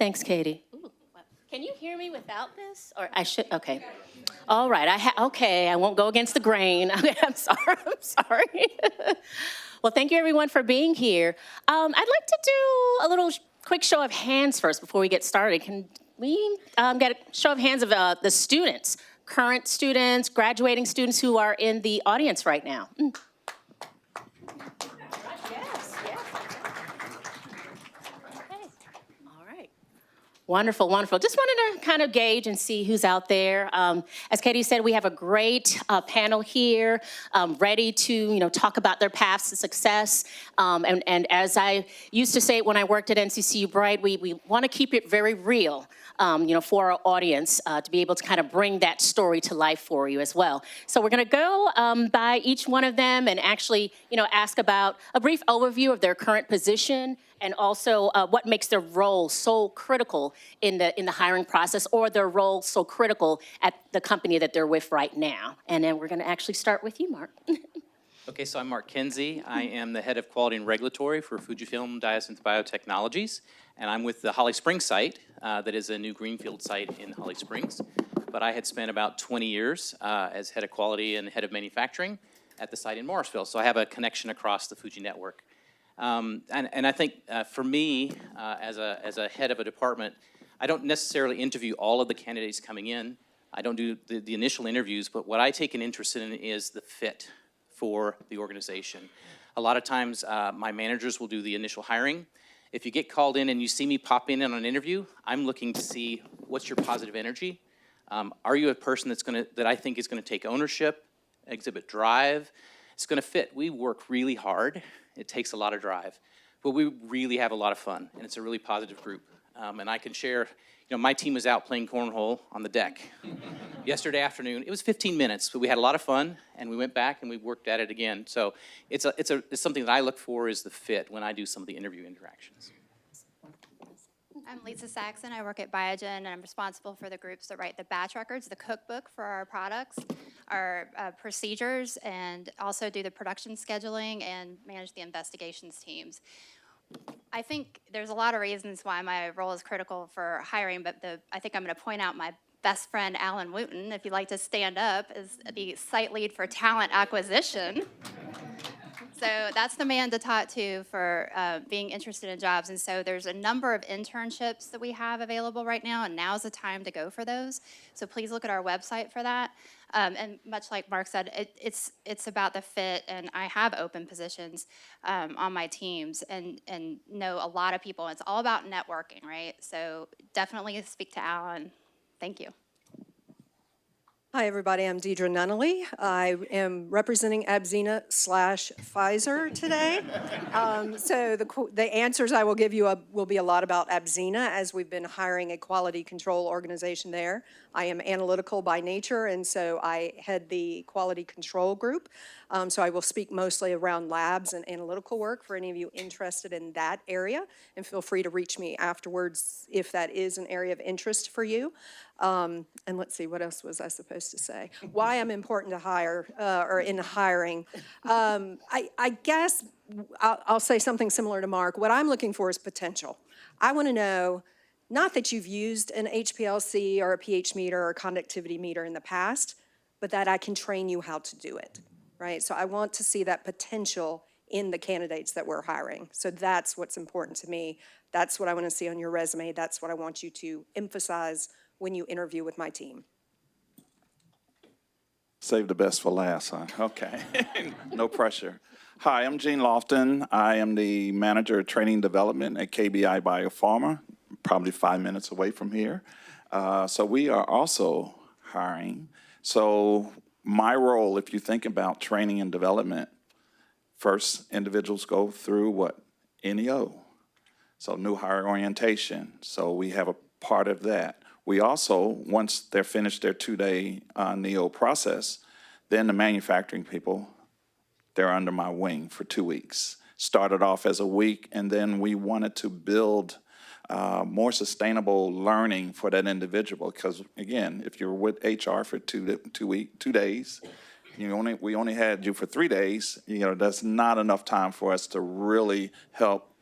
Thanks, Katie. Ooh, wow. Can you hear me without this? Or I should, okay. All right, okay, I won't go against the grain. Okay, I'm sorry. Well, thank you everyone for being here. I'd like to do a little quick show of hands first before we get started. Can we get a show of hands of the students, current students, graduating students who are in the audience right now? Yes. Okay. All right. Wonderful. Just wanted to kind of gauge and see who's out there. As Katie said, we have a great panel here, ready to talk about their paths to success. And as I used to say when I worked at NCCU Bright, we want to keep it very real. For our audience to be able to kind of bring that story to life for you as well. So we're going to go by each one of them and actually, ask about a brief overview of their current position and also what makes their role so critical in the hiring process, or their role so critical at the company that they're with right now. And then we're going to actually start with you, Mark. Okay, so I'm Mark Kinsey. I am the head of quality and regulatory for Fujifilm Diosynth Biotechnologies, and I'm with the Holly Springs site, that is a new greenfield site in Holly Springs. But I had spent about 20 years as head of quality and head of manufacturing at the site in Morrisville, so I have a connection across the Fuji network. And I think for me, as a head of a department, I don't necessarily interview all of the candidates coming in. I don't do the initial interviews, but what I take an interest in is the fit for the organization. A lot of times, my managers will do the initial hiring. If you get called in and you see me pop in on an interview, I'm looking to see what's your positive energy. Are you a person that I think is gonna take ownership, exhibit drive? It's gonna fit. We work really hard. It takes a lot of drive, but we really have a lot of fun, and it's a really positive group. And I can share, my team was out playing cornhole on the deck yesterday afternoon. It was 15 minutes, but we had a lot of fun, and we went back and we worked at it again. So it's something that I look for, is the fit when I do some of the interview interactions. I'm Lisa Saxon. I work at Biogen, and I'm responsible for the groups that write the batch records, the cookbook for our products, our procedures, and also do the production scheduling and manage the investigations teams. I think there's a lot of reasons why my role is critical for hiring, but I think I'm going to point out my best friend, Alan Wooten, if you'd like to stand up, is the site lead for talent acquisition. So that's the man to talk to for being interested in jobs. And so there's a number of internships that we have available right now, and now's the time to go for those. So please look at our website for that. And much like Mark said, it's about the fit, and I have open positions on my teams and know a lot of people. It's all about networking, right? So definitely speak to Alan. Thank you. Hi, everybody. I'm Deidre Nunnally. I am representing Abzena/Pfizer today. So the answers I will give you will be a lot about Abzena, as we've been hiring a quality control organization there. I am analytical by nature, and so I head the quality control group. So I will speak mostly around labs and analytical work for any of you interested in that area. And feel free to reach me afterwards if that is an area of interest for you. And let's see, what else was I supposed to say? Why I'm important to hire, or in hiring. I guess I'll say something similar to Mark. What I'm looking for is potential. I want to know, not that you've used an HPLC or a pH meter or a conductivity meter in the past, but that I can train you how to do it, right? So I want to see that potential in the candidates that we're hiring. So that's what's important to me. That's what I want to see on your resume. That's what I want you to emphasize when you interview with my team. Save the best for last, huh? Okay, no pressure. Hi, I'm Gene Lofton. I am the Manager of Training Development at KBI Biopharma, probably 5 minutes away from here. So we are also hiring. So my role, if you think about training and development, first individuals go through what? NEO, so new hire orientation. So we have a part of that. We also, once they're finished their 2-day NEO process, then the manufacturing people, they're under my wing for 2 weeks. Started off as a week, and then we wanted to build more sustainable learning for that individual. Because again, if you're with HR for 2 days, we only had you for 3 days. That's not enough time for us to really help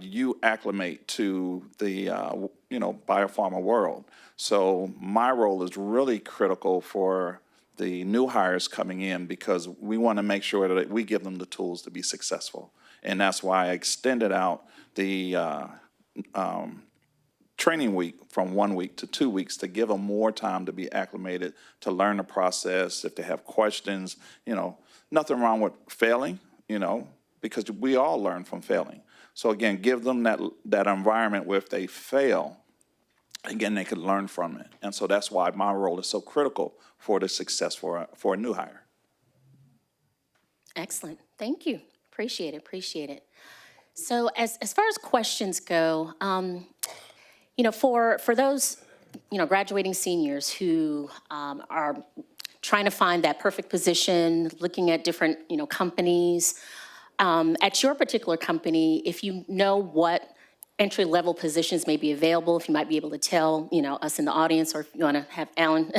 you acclimate to the, biopharma world. So my role is really critical for the new hires coming in because we want to make sure that we give them the tools to be successful. And that's why I extended out the training week from 1 week to 2 weeks to give them more time to be acclimated, to learn the process. If they have questions, nothing wrong with failing, because we all learn from failing. So again, give them that environment where if they fail, again, they could learn from it. And so that's why my role is so critical for the success for a new hire. Excellent. Thank you. Appreciate it. Appreciate it. So as far as questions go, for those, graduating seniors who are trying to find that perfect position, looking at different, companies, at your particular company, if you know what entry-level positions may be available, if you might be able to tell, us in the audience, or if you want to have Alan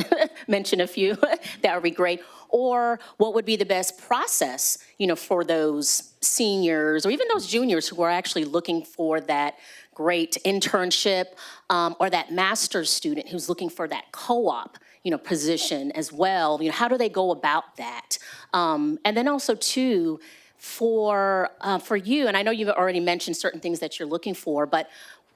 mention a few, that would be great. Or what would be the best process, for those seniors or even those juniors who are actually looking for that great internship or that master's student who's looking for that co-op, position as well. How do they go about that? And then also too, for you, and I know you've already mentioned certain things that you're looking for, but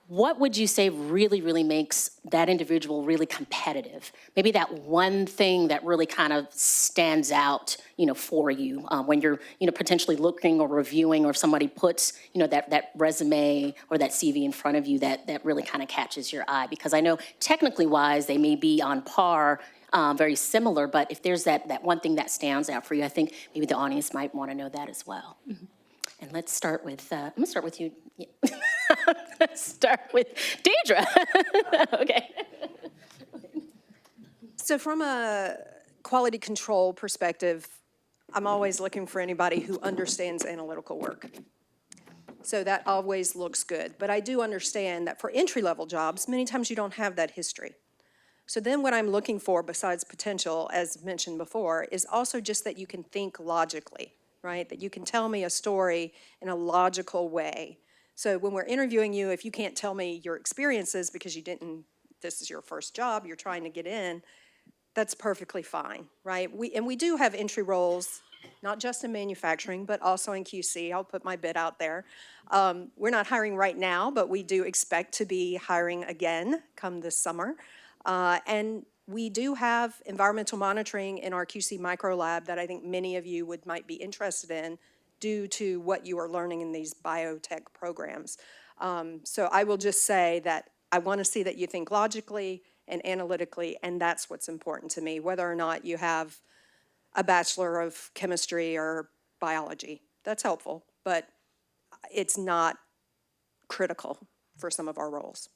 what would you say really, really makes that individual really competitive? Maybe that one thing that really kind of stands out, for you when you're, potentially looking or reviewing, or if somebody puts, that resume or that CV in front of you that really kind of catches your eye. Because I know technically wise, they may be on par, very similar, but if there's that one thing that stands out for you, I think maybe the audience might want to know that as well. Mm-hmm. And let's start with, I'm going to start with you. Yeah. Let's start with Deidre. Okay. So from a quality control perspective, I'm always looking for anybody who understands analytical work. So that always looks good. But I do understand that for entry-level jobs, many times you don't have that history. So then what I'm looking for, besides potential, as mentioned before, is also just that you can think logically, right? That you can tell me a story in a logical way. So when we're interviewing you, if you can't tell me your experiences because this is your first job, you're trying to get in, that's perfectly fine, right? We do have entry roles, not just in manufacturing, but also in QC. I'll put my bid out there. We're not hiring right now, but we do expect to be hiring again come this summer. And we do have environmental monitoring in our QC micro lab that I think many of you might be interested in due to what you are learning in these biotech programs. So I will just say that I want to see that you think logically and analytically, and that's what's important to me, whether or not you have a Bachelor of Chemistry or Biology. That's helpful, but it's not critical for some of our roles.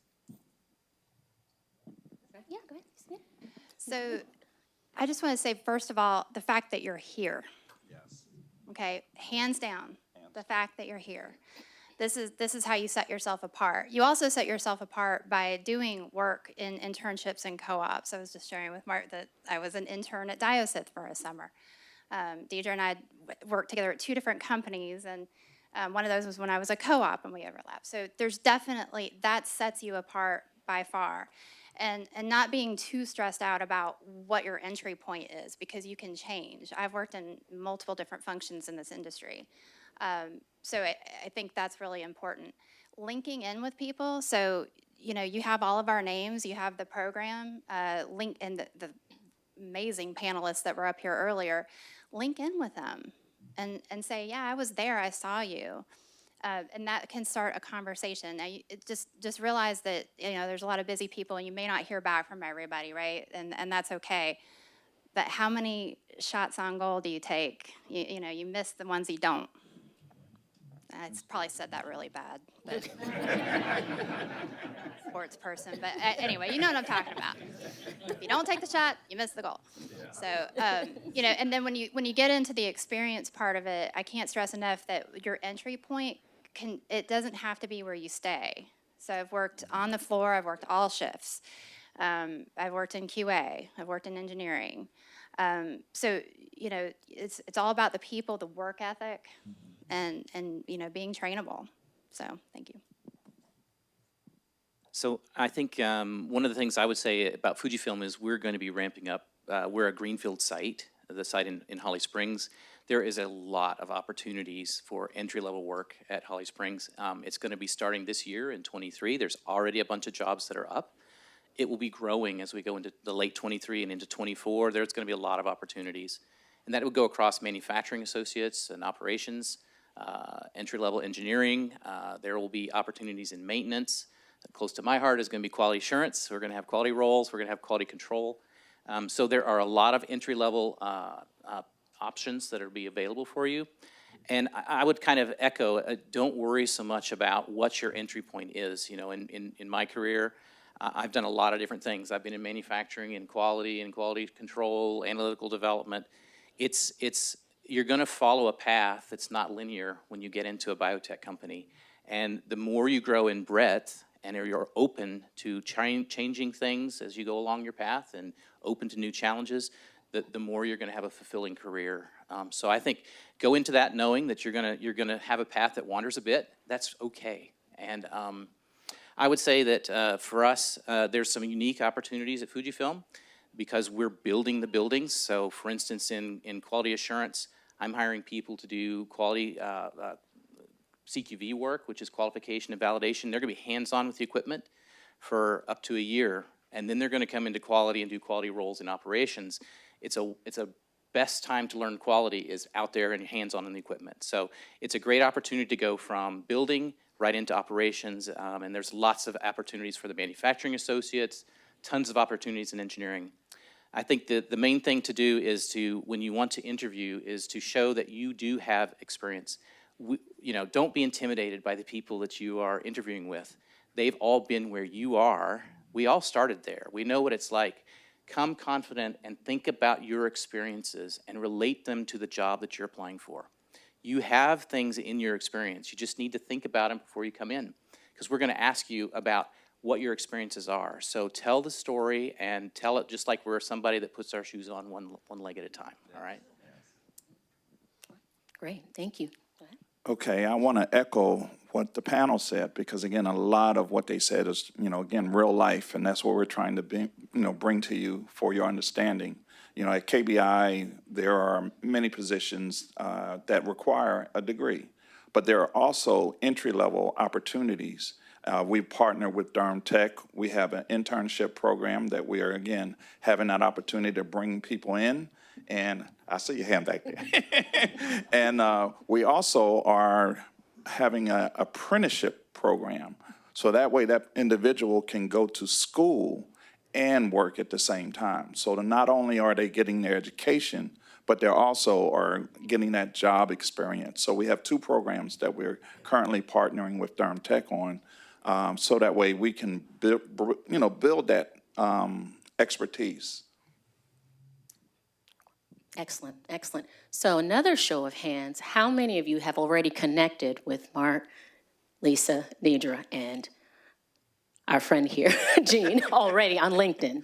Yeah, go ahead. Yeah. So I just want to say, first of all, the fact that you're here. Yes. Okay, hands down, the fact that you're here. This is how you set yourself apart. You also set yourself apart by doing work in internships and co-ops. I was just sharing with Mark that I was an intern at Diosith for a summer. Deidre and I worked together at 2 different companies, and one of those was when I was a co-op and we overlapped. So there's definitely, that sets you apart by far. And not being too stressed out about what your entry point is, because you can change. I've worked in multiple different functions in this industry. So I think that's really important. Linking in with people, so you have all of our names, you have the program, link, and the amazing panelists that were up here earlier, link in with them and say, yeah, I was there, I saw you. And that can start a conversation. Now, just realize that there's a lot of busy people, and you may not hear back from everybody, right? And that's okay. But how many shots on goal do you take? You miss the ones you don't. I probably said that really bad, but sports person. But anyway, you know what I'm talking about. If you don't take the shot, you miss the goal. Yeah. So, and then when you get into the experience part of it, I can't stress enough that your entry point it doesn't have to be where you stay. So I've worked on the floor, I've worked all shifts. I've worked in QA, I've worked in engineering. So, it's all about the people, the work ethic, and being trainable. So, thank you. So I think one of the things I would say about Fujifilm is we're going to be ramping up. We're a greenfield site, the site in Holly Springs. There is a lot of opportunities for entry-level work at Holly Springs. It's going to be starting this year in '23. There's already a bunch of jobs that are up. It will be growing as we go into the late '23 and into '24. There's going to be a lot of opportunities. And that would go across manufacturing associates and operations, entry-level engineering. There will be opportunities in maintenance. Close to my heart is going to be quality assurance. We're going to have quality roles. We're going to have quality control. So there are a lot of entry-level options that will be available for you. And I would kind of echo, don't worry so much about what your entry point is. You know, in my career, I've done a lot of different things. I've been in manufacturing and quality control, analytical development. You're going to follow a path that's not linear when you get into a biotech company. And the more you grow in breadth and you're open to changing things as you go along your path and open to new challenges, the more you're going to have a fulfilling career. So I think go into that knowing that you're going to have a path that wanders a bit. That's okay. And I would say that for us, there's some unique opportunities at Fujifilm because we're building the buildings. So for instance, in quality assurance, I'm hiring people to do quality CQV work, which is qualification and validation. They're going to be hands-on with the equipment for up to a year, and then they're going to come into quality and do quality roles in operations. It's a best time to learn quality is out there and hands-on in the equipment. So it's a great opportunity to go from building right into operations, and there's lots of opportunities for the manufacturing associates, tons of opportunities in engineering. I think the main thing to do is when you want to interview, is to show that you do have experience. Don't be intimidated by the people that you are interviewing with. They've all been where you are. We all started there. We know what it's like. Come confident and think about your experiences and relate them to the job that you're applying for. You have things in your experience. You just need to think about them before you come in, because we're going to ask you about what your experiences are. So tell the story and tell it just like we're somebody that puts our shoes on one leg at a time, all right? Great, thank you. Go ahead. Okay, I want to echo what the panel said, because again, a lot of what they said is, again, real life, and that's what we're trying to bring to you for your understanding. At KBI, there are many positions that require a degree, but there are also entry-level opportunities. We partner with Durham Tech. We have an internship program that we are, again, having that opportunity to bring people in. And I see your hand back there. And we also are having an apprenticeship program. So that way that individual can go to school and work at the same time. So not only are they getting their education, but they also are getting that job experience. So we have two programs that we're currently partnering with Durham Tech on, so that way we can build that expertise. Excellent, excellent. So another show of hands, how many of you have already connected with Mark, Lisa, Deidre, and our friend here, Jean, already on LinkedIn?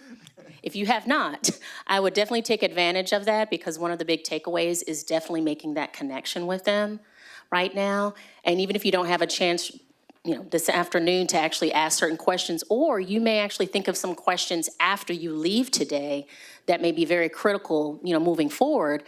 If you have not, I would definitely take advantage of that, because one of the big takeaways is definitely making that connection with them right now. And even if you don't have a chance, this afternoon to actually ask certain questions, or you may actually think of some questions after you leave today that may be very critical, moving forward.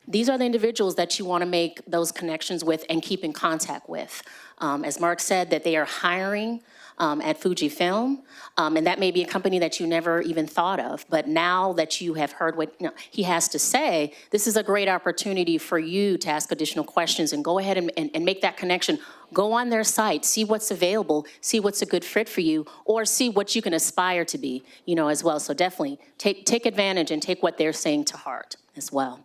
These are the individuals that you want to make those connections with and keep in contact with. As Mark said, that they are hiring at Fujifilm, and that may be a company that you never even thought of. But now that you have heard what he has to say, this is a great opportunity for you to ask additional questions and go ahead and make that connection. Go on their site, see what's available, see what's a good fit for you, or see what you can aspire to be, as well. So definitely take advantage and take what they're saying to heart as well.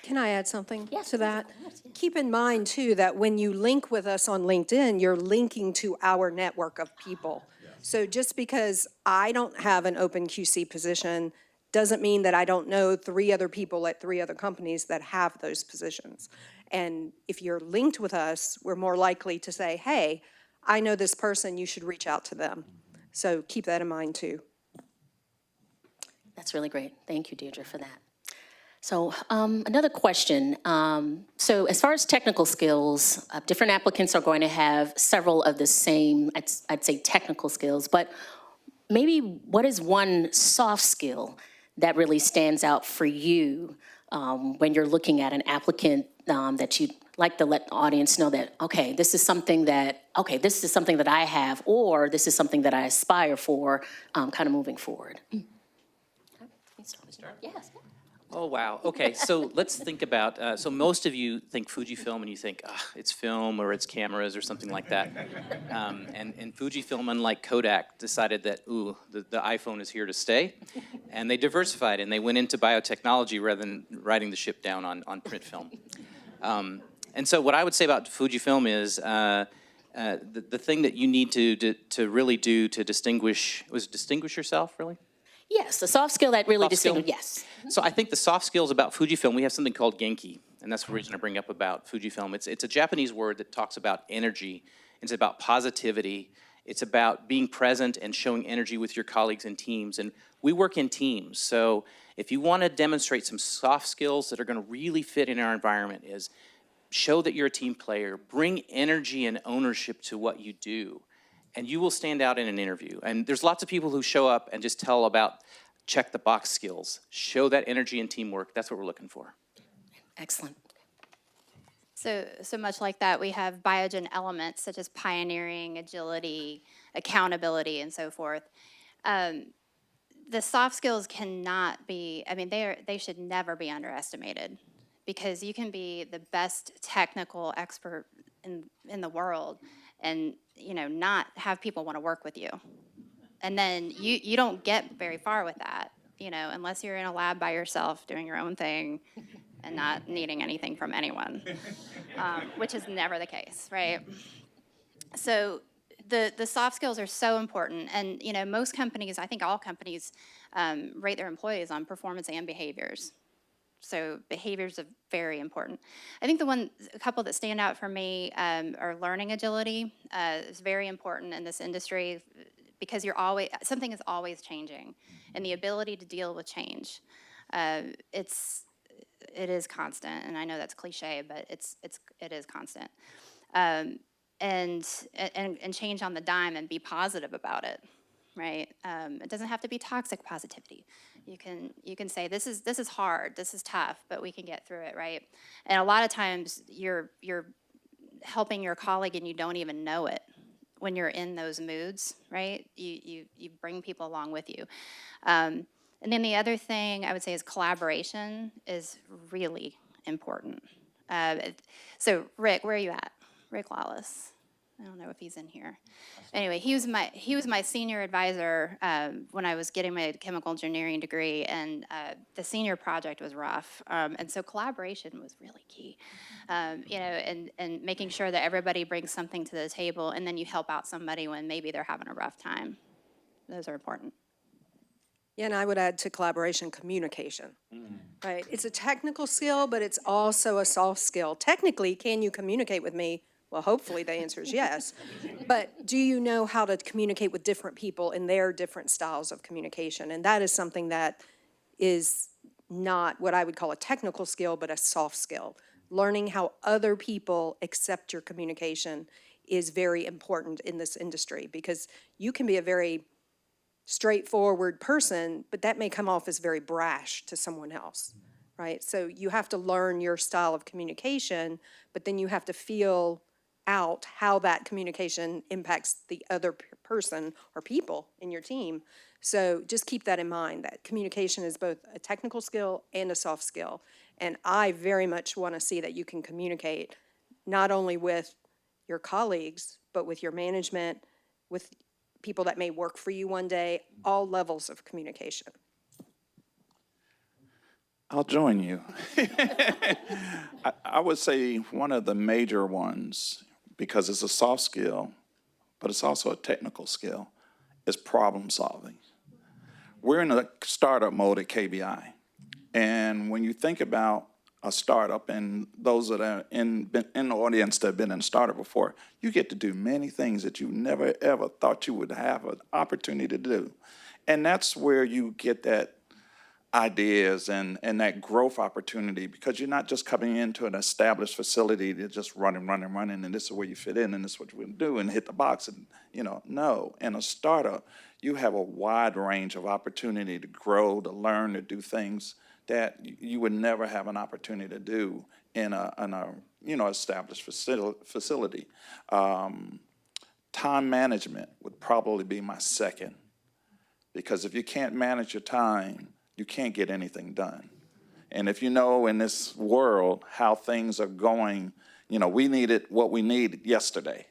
Can I add something Yes, to that? yes. Keep in mind, too, that when you link with us on LinkedIn, you're linking to our network of people. So just because I don't have an open QC position doesn't mean that I don't know 3 other people at 3 other companies that have those positions. And if you're linked with us, we're more likely to say, hey, I know this person, you should reach out to them. So keep that in mind, too. That's really great. Thank you, Deirdre, for that. So another question. So as far as technical skills, different applicants are going to have several of the same, I'd say technical skills, but maybe what is one soft skill that really stands out for you when you're looking at an applicant that you'd like to let the audience know that, okay, this is something that I have, or this is something that I aspire for kind of moving forward? Yes. Oh, wow. Okay, so let's think about, so most of you think Fujifilm and you think, it's film or it's cameras or something like that. And Fujifilm, unlike Kodak, decided that, the iPhone is here to stay. And they diversified and they went into biotechnology rather than riding the ship down on print film. And so what I would say about Fujifilm is the thing that you need to really do to distinguish yourself, really? Yes, the soft skill that really Soft skill? distinguishes, yes. So I think the soft skills about Fujifilm, we have something called Genki, and that's the reason I bring up about Fujifilm. It's a Japanese word that talks about energy. It's about positivity. It's about being present and showing energy with your colleagues and teams. And we work in teams, so if you want to demonstrate some soft skills that are going to really fit in our environment, is show that you're a team player, bring energy and ownership to what you do, and you will stand out in an interview. And there's lots of people who show up and just tell about check the box skills. Show that energy and teamwork. That's what we're looking for. Excellent. So much like that, we have Biogen elements such as pioneering, agility, accountability, and so forth. The soft skills cannot be, I mean, they should never be underestimated, because you can be the best technical expert in the world and, not have people want to work with you. And then you don't get very far with that, unless you're in a lab by yourself doing your own thing and not needing anything from anyone, which is never the case, right? So the soft skills are so important. And, most companies, I think all companies, rate their employees on performance and behaviors. So behaviors are very important. I think a couple that stand out for me are learning agility. Is very important in this industry, because something is always changing, and the ability to deal with change. It is constant, and I know that's cliche, but it is constant. And change on the dime and be positive about it, right? It doesn't have to be toxic positivity. You can say this is hard, this is tough, but we can get through it, right? And a lot of times you're helping your colleague and you don't even know it when you're in those moods, right? You bring people along with you. And then the other thing I would say is collaboration is really important. So Rick, where are you at? Rick Lawless. I don't know if he's in here. Anyway, he was my senior advisor when I was getting my chemical engineering degree, and the senior project was rough. And so collaboration was really key, and making sure that everybody brings something to the table, and then you help out somebody when maybe they're having a rough time. Those are important. Yeah, and I would add to collaboration, communication, right? It's a technical skill, but it's also a soft skill. Technically, can you communicate with me? Well, hopefully the answer is yes. But do you know how to communicate with different people in their different styles of communication? And that is something that is not what I would call a technical skill, but a soft skill. Learning how other people accept your communication is very important in this industry, because you can be a very straightforward person, but that may come off as very brash to someone else, right? So you have to learn your style of communication, but then you have to feel out how that communication impacts the other person or people in your team. So just keep that in mind, that communication is both a technical skill and a soft skill. And I very much want to see that you can communicate not only with your colleagues, but with your management, with people that may work for you one day, all levels of communication. I'll join you. I would say one of the major ones, because it's a soft skill, but it's also a technical skill, is problem solving. We're in a startup mode at KBI. And when you think about a startup, and those that are in the audience that have been in a startup before, you get to do many things that you never, ever thought you would have an opportunity to do. And that's where you get that ideas and that growth opportunity, because you're not just coming into an established facility to just running, and this is where you fit in, and this is what you're going to do, and hit the box, and, no. In a startup, you have a wide range of opportunity to grow, to learn, to do things that you would never have an opportunity to do in a established facility. Time management would probably be my second, because if you can't manage your time, you can't get anything done. And if you know in this world how things are going, we needed what we needed yesterday.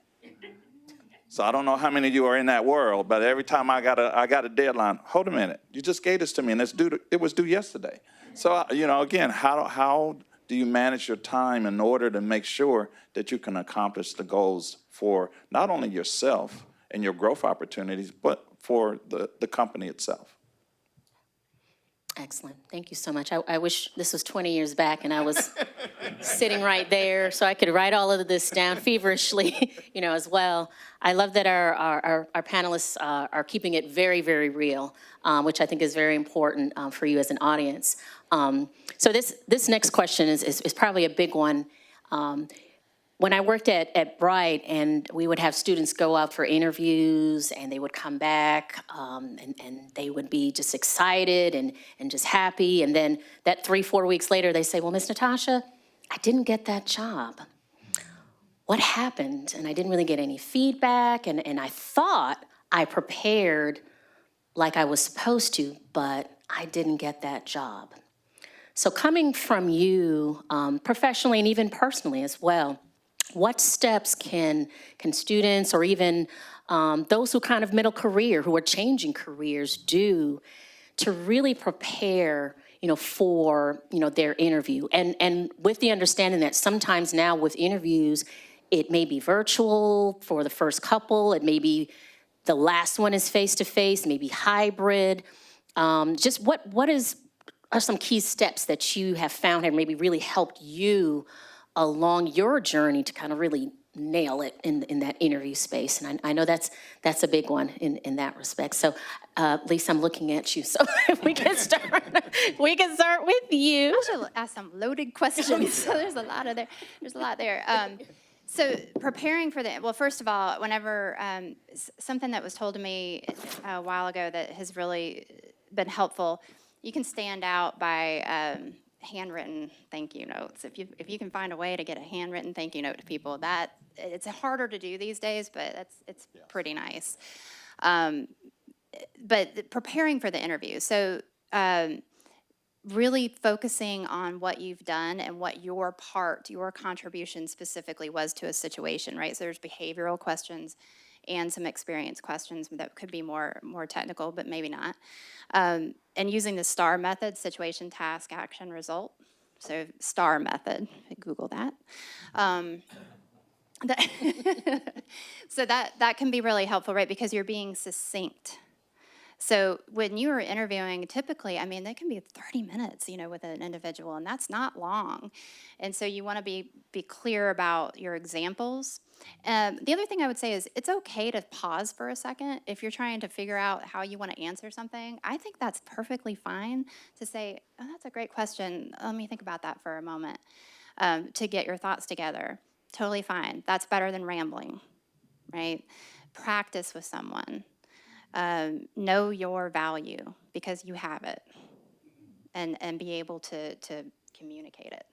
So I don't know how many of you are in that world, but every time I got a deadline, hold a minute, you just gave this to me and it was due yesterday. So, again, how do you manage your time in order to make sure that you can accomplish the goals for not only yourself and your growth opportunities, but for the company itself? Excellent. Thank you so much. I wish this was 20 years back and I was sitting right there so I could write all of this down feverishly, as well. I love that our panelists are keeping it very, very real, which I think is very important for you as an audience. So this next question is probably a big one. When I worked at Bright, and we would have students go out for interviews, and they would come back, and they would be just excited and just happy. And then that 3-4 weeks later, they say, well, Miss Natasha, I didn't get that job. What happened? And I didn't really get any feedback, and I thought I prepared like I was supposed to, but I didn't get that job. So coming from you, professionally and even personally as well, what steps can students or even those who kind of middle career, who are changing careers, do to really prepare, for, their interview? And with the understanding that sometimes now with interviews, it may be virtual for the first couple, it may be the last one is face-to-face, maybe hybrid. Just what are some key steps that you have found have maybe really helped you along your journey to kind of really nail it in that interview space? And I know that's a big one in that respect. So, Lisa, I'm looking at you. So if we can start with you. I should ask some loaded questions. So there's a lot there. So preparing for well, first of all, whenever something that was told to me a while ago that has really been helpful, you can stand out by handwritten thank you notes. If you can find a way to get a handwritten thank you note to people, that it's harder to do these days, but it's pretty nice. But preparing for the interview, so really focusing on what you've done and what your contribution specifically was to a situation, right? So there's behavioral questions and some experience questions that could be more technical, but maybe not. And using the STAR method, situation, task, action, result. So STAR method, Google that. So that can be really helpful, right? Because you're being succinct. So when you are interviewing, typically, they can be 30 minutes, with an individual, and that's not long. And so you want to be clear about your examples. The other thing I would say is it's okay to pause for a second if you're trying to figure out how you want to answer something. I think that's perfectly fine to say, oh, that's a great question. Let me think about that for a moment, to get your thoughts together. Totally fine. That's better than rambling, right? Practice with someone. Know your value because you have it, and be able to communicate it.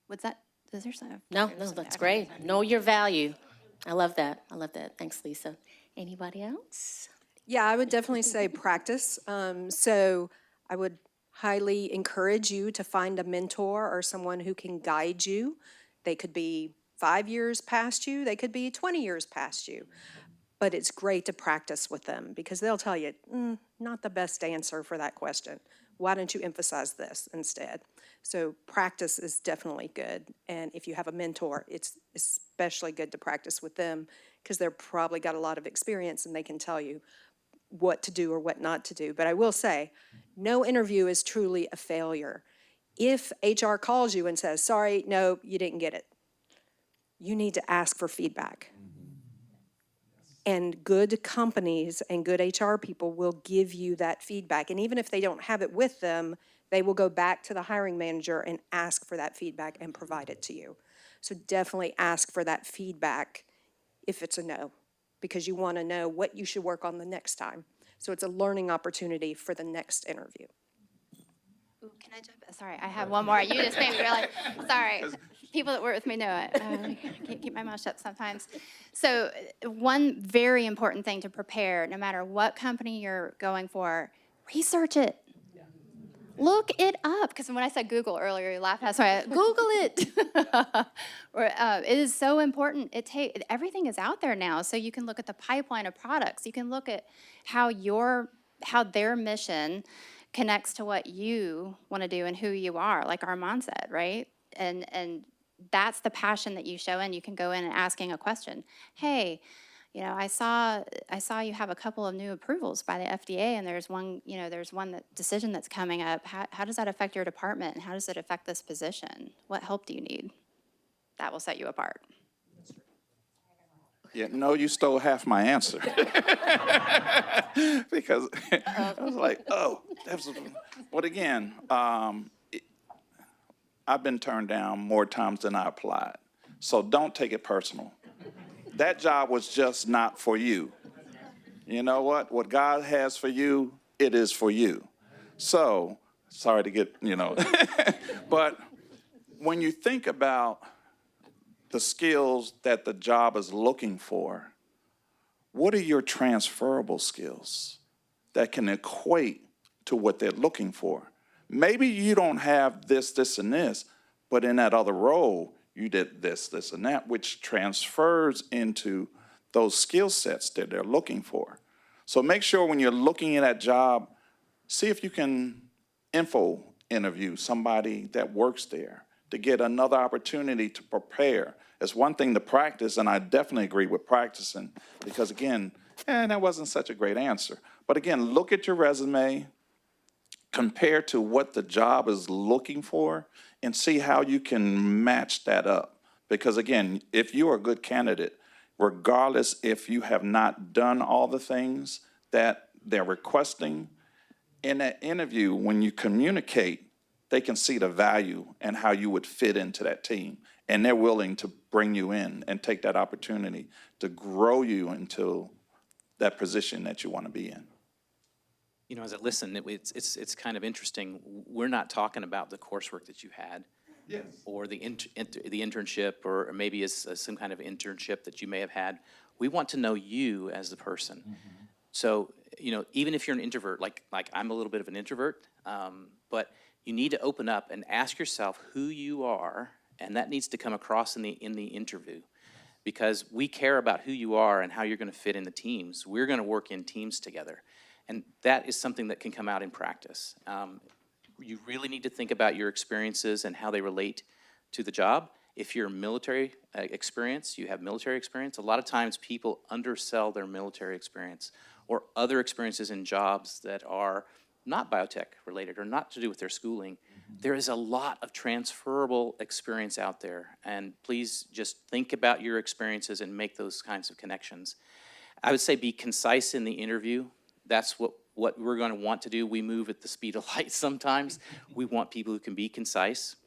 What's that? Is there some? No, that's great. Know your value. I love that. Thanks, Lisa. Anybody else? Yeah, I would definitely say practice. So I would highly encourage you to find a mentor or someone who can guide you. They could be 5 years past you, they could be 20 years past you. But it's great to practice with them because they'll tell you, not the best answer for that question. Why don't you emphasize this instead? So practice is definitely good. And if you have a mentor, it's especially good to practice with them because they're probably got a lot of experience and they can tell you what to do or what not to do. But I will say, no interview is truly a failure. If HR calls you and says, sorry, no, you didn't get it, you need to ask for feedback. And good companies and good HR people will give you that feedback. And even if they don't have it with them, they will go back to the hiring manager and ask for that feedback and provide it to you. So definitely ask for that feedback if it's a no, because you want to know what you should work on the next time. So it's a learning opportunity for the next interview. Ooh, can I jump in? Sorry, I have one more. You just made me realize, sorry. People that work with me know it. I can't keep my mouth shut sometimes. So one very important thing to prepare, no matter what company you're going for, research it. Look it up, because when I said Google earlier, you laughed. Sorry, Google it. It is so important. Everything is out there now, so you can look at the pipeline of products. You can look at how their mission connects to what you want to do and who you are, like Armand said, right? And that's the passion that you show, and you can go in and asking a question. Hey, I saw you have a couple of new approvals by the FDA, and there's one decision that's coming up. How does that affect your department, and how does it affect this position? What help do you need? That will set you apart. Yeah, no, you stole half my answer. Because I was like, oh, but again, I've been turned down more times than I applied. So don't take it personal. That job was just not for you. You know what? What God has for you, it is for you. So, sorry to get, but when you think about the skills that the job is looking for, what are your transferable skills that can equate to what they're looking for? Maybe you don't have this, and this, but in that other role, you did this, and that, which transfers into those skill sets that they're looking for. So make sure when you're looking at that job, see if you can info interview somebody that works there to get another opportunity to prepare. It's one thing to practice, and I definitely agree with practicing, because again, that wasn't such a great answer. But again, look at your resume, compare to what the job is looking for, and see how you can match that up. Because again, if you are a good candidate, regardless if you have not done all the things that they're requesting, in that interview, when you communicate, they can see the value and how you would fit into that team. And they're willing to bring you in and take that opportunity to grow you into that position that you want to be in. As I listen, it's kind of interesting. We're not talking about the coursework that you had. Yes. Or the internship, or maybe as some kind of internship that you may have had. We want to know you as the person. Mm-hmm. So, even if you're an introvert, like I'm a little bit of an introvert, but you need to open up and ask yourself who you are, and that needs to come across in the interview, because we care about who you are and how you're going to fit in the teams. We're going to work in teams together, and that is something that can come out in practice. You really need to think about your experiences and how they relate to the job. If you're military experience, you have military experience. A lot of times people undersell their military experience or other experiences in jobs that are not biotech related or not to do with their schooling. Mm-hmm. There is a lot of transferable experience out there, and please just think about your experiences and make those kinds of connections. I would say be concise in the interview. That's what we're going to want to do. We move at the speed of light sometimes. We want people who can be concise.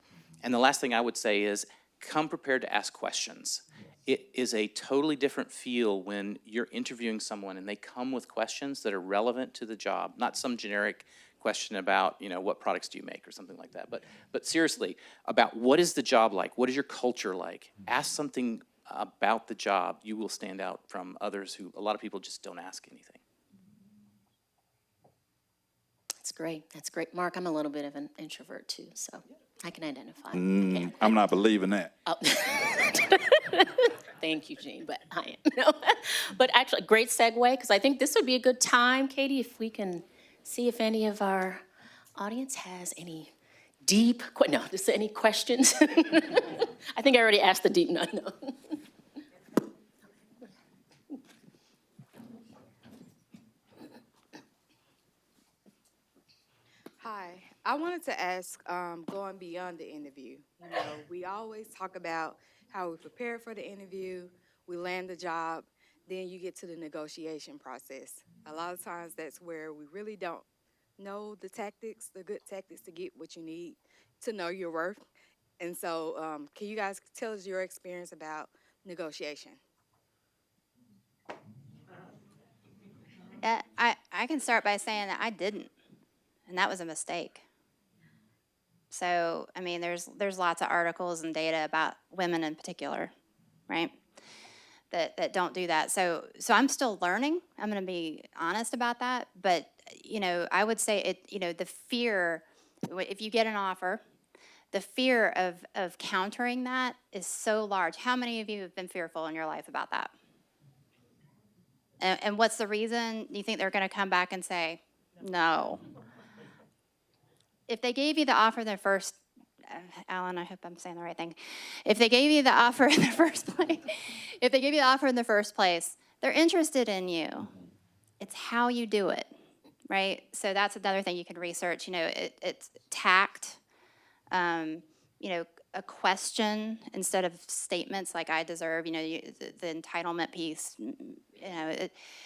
And the last thing I would say is come prepared to ask questions. It is a totally different feel when you're interviewing someone and they come with questions that are relevant to the job, not some generic question about, what products do you make or something like that. But seriously, about what is the job like? What is your culture like? Ask something about the job. You will stand out from others who, a lot of people just don't ask anything. That's great. That's great. Mark, I'm a little bit of an introvert too, so I can identify. I'm not believing that. Oh. Thank you, Jean, but I am. No. But actually, great segue, because I think this would be a good time, Katie, if we can see if any of our audience has any just any questions. I think I already asked the deep, no. Hi, I wanted to ask, going beyond the interview. We always talk about how we prepare for the interview, we land the job. then you get to the negotiation process. A lot of times that's where we really don't know the tactics, the good tactics to get what you need to know your worth. And so, can you guys tell us your experience about negotiation? I can start by saying that I didn't, and that was a mistake. So, I mean, there's lots of articles and data about women in particular, right? That don't do that. So I'm still learning. I'm going to be honest about that. But I would say the fear, if you get an offer, the fear of countering that is so large. How many of you have been fearful in your life about that? And what's the reason? You think they're going to come back and say, no? If they gave you the offer in the first, Alan, I hope I'm saying the right thing. If they gave you the offer in the first place, they're interested in you. It's how you do it, right? So that's another thing you can research. It's tact. A question instead of statements like "I deserve." The entitlement piece.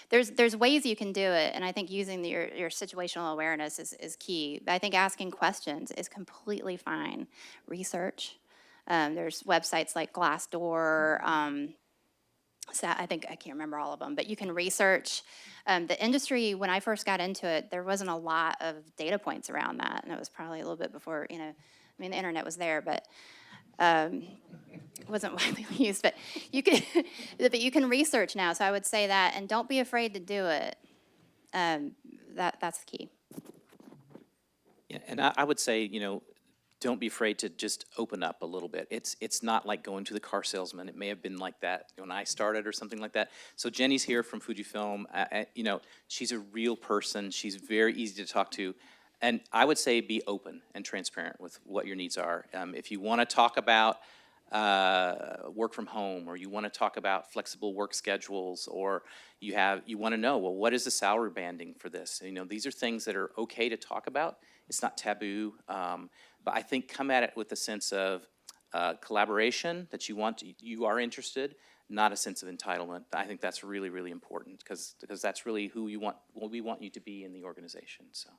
There's ways you can do it, and I think using your situational awareness is key. I think asking questions is completely fine. Research. There's websites like Glassdoor. So I can't remember all of them, but you can research. The industry, when I first got into it, there wasn't a lot of data points around that, and it was probably a little bit before, the internet was there, but it wasn't widely used. But you can research now, so I would say that, and don't be afraid to do it. That's the key. Yeah, and I would say, don't be afraid to just open up a little bit. It's not like going to the car salesman. It may have been like that when I started or something like that. So Jenny's here from Fujifilm. She's a real person. She's very easy to talk to. And I would say be open and transparent with what your needs are. If you want to talk about work from home, or you want to talk about flexible work schedules, or you want to know, well, what is the salary banding for this? These are things that are okay to talk about. It's not taboo. But I think come at it with a sense of collaboration, that you are interested, not a sense of entitlement. I think that's really, really important because that's really who we want you to be in the organization. So.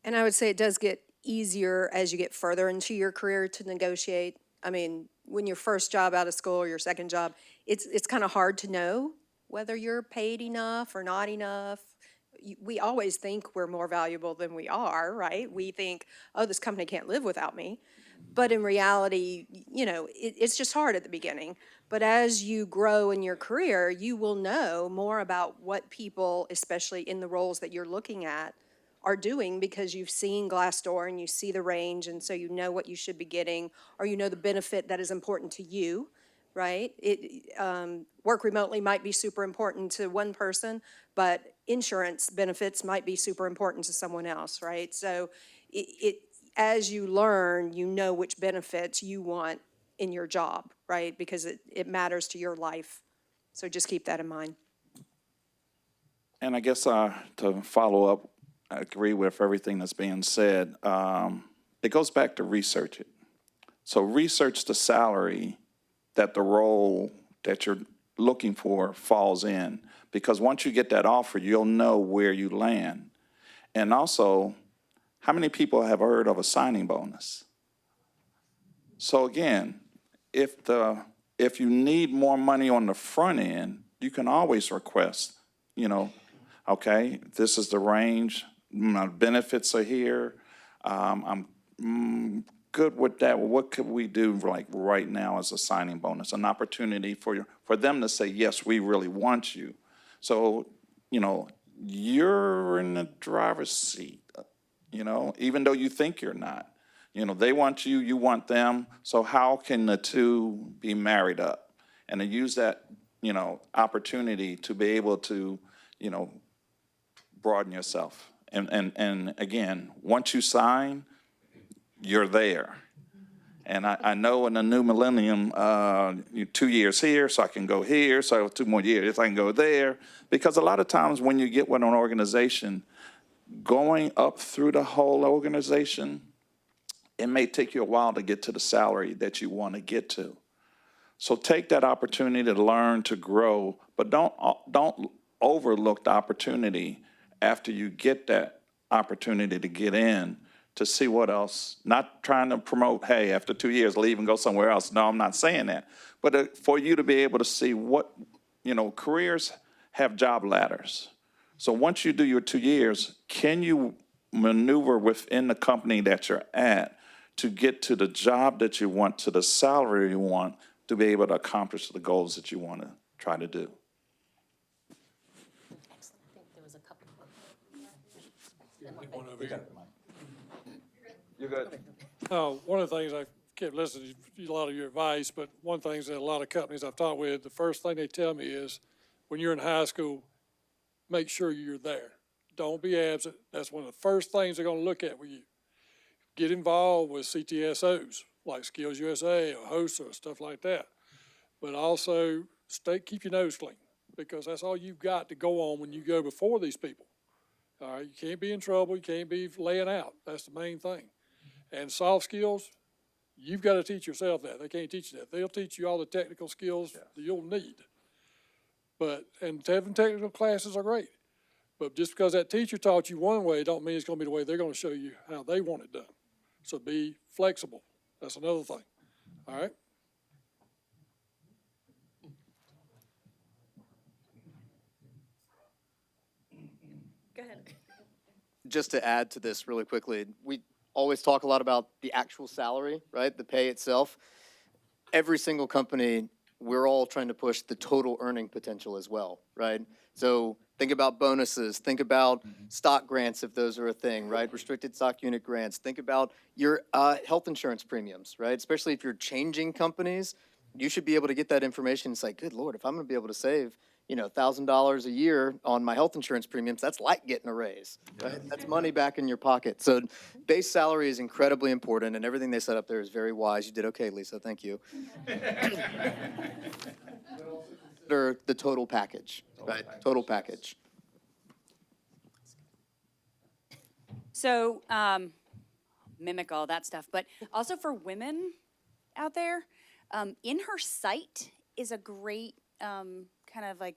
And I would say it does get easier as you get further into your career to negotiate. I mean, when your first job out of school or your second job, it's kind of hard to know whether you're paid enough or not enough. We always think we're more valuable than we are, right? We think, oh, this company can't live without me. But in reality, it's just hard at the beginning. But as you grow in your career, you will know more about what people, especially in the roles that you're looking at, are doing, because you've seen Glassdoor and you see the range, and so you know what you should be getting, or you know the benefit that is important to you, right? Work remotely might be super important to one person, but insurance benefits might be super important to someone else, right? So as you learn, you know which benefits you want in your job, right? Because it matters to your life. So just keep that in mind. And I guess to follow up, I agree with everything that's being said. It goes back to research it. So research the salary that the role that you're looking for falls in, because once you get that offer, you'll know where you land. And also, how many people have heard of a signing bonus? So again, if you need more money on the front end, you can always request, okay, this is the range, my benefits are here, I'm good with that. What could we do like right now as a signing bonus, an opportunity for them to say, yes, we really want you. So, you're in the driver's seat, even though you think you're not. They want you, you want them. So how can the two be married up? And to use that, opportunity to be able to, broaden yourself. And again, once you sign, you're there. And I know in the new millennium, 2 years here, so I can go here, so I have 2 more years, I can go there. Because a lot of times when you get with an organization, going up through the whole organization, it may take you a while to get to the salary that you want to get to. So take that opportunity to learn, to grow, but don't overlook the opportunity after you get that opportunity to get in, to see what else, not trying to promote, hey, after 2 years, leave and go somewhere else. No, I'm not saying that. But for you to be able to see what, careers have job ladders. So once you do your 2 years, can you maneuver within the company that you're at to get to the job that you want, to the salary you want, to be able to accomplish the goals that you want to try to do? Excellent. I think there was a couple. One over here. You're good. One of the things I kept listening to a lot of your advice, but one thing that a lot of companies I've talked with, the first thing they tell me is, when you're in high school, make sure you're there. Don't be absent. That's one of the first things they're going to look at with you. Get involved with CTSOs like Skills USA or HOSA or stuff like that. But also keep your nose clean, because that's all you've got to go on when you go before these people. All right, you can't be in trouble. You can't be laying out. That's the main thing. And soft skills, you've got to teach yourself that. They can't teach you that. They'll teach you all the technical skills that you'll need. And having technical classes are great. But just because that teacher taught you one way, don't mean it's going to be the way they're going to show you how they want it done. So be flexible. That's another thing. All right? Go ahead. Just to add to this really quickly, we always talk a lot about the actual salary, right? The pay itself. Every single company, we're all trying to push the total earning potential as well, right? So think about bonuses, think about stock grants if those are a thing, right? Restricted stock unit grants. Think about your health insurance premiums, right? Especially if you're changing companies, you should be able to get that information and say, good Lord, if I'm gonna be able to save, $1,000 a year on my health insurance premiums, that's like getting a raise, right? That's money back in your pocket. So base salary is incredibly important, and everything they set up there is very wise. You did okay, Lisa, thank you. Consider the total package, right? Total package. So, mimic all that stuff, but also for women out there, In Her Sight is a great kind of like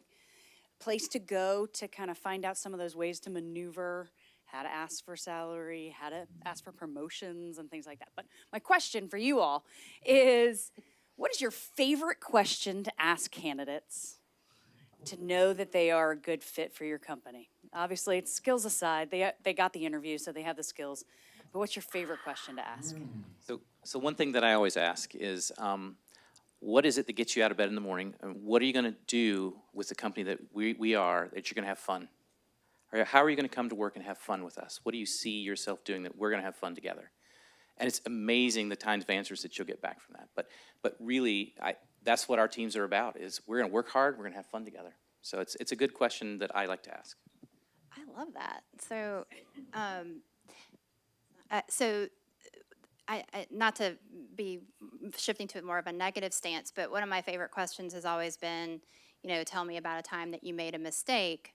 place to go to kind of find out some of those ways to maneuver, how to ask for salary, how to ask for promotions and things like that. But my question for you all is, what is your favorite question to ask candidates to know that they are a good fit for your company? Obviously, it's skills aside. They got the interview, so they have the skills. But what's your favorite question to ask? So one thing that I always ask is, what is it that gets you out of bed in the morning? And what are you going to do with the company that we are, that you're going to have fun? Or how are you going to come to work and have fun with us? What do you see yourself doing that we're going to have fun together? And it's amazing the kinds of answers that you'll get back from that. But really, that's what our teams are about, is we're going to work hard, we're going to have fun together. So it's a good question that I like to ask. I love that. So, I not to be shifting to more of a negative stance, but one of my favorite questions has always been, tell me about a time that you made a mistake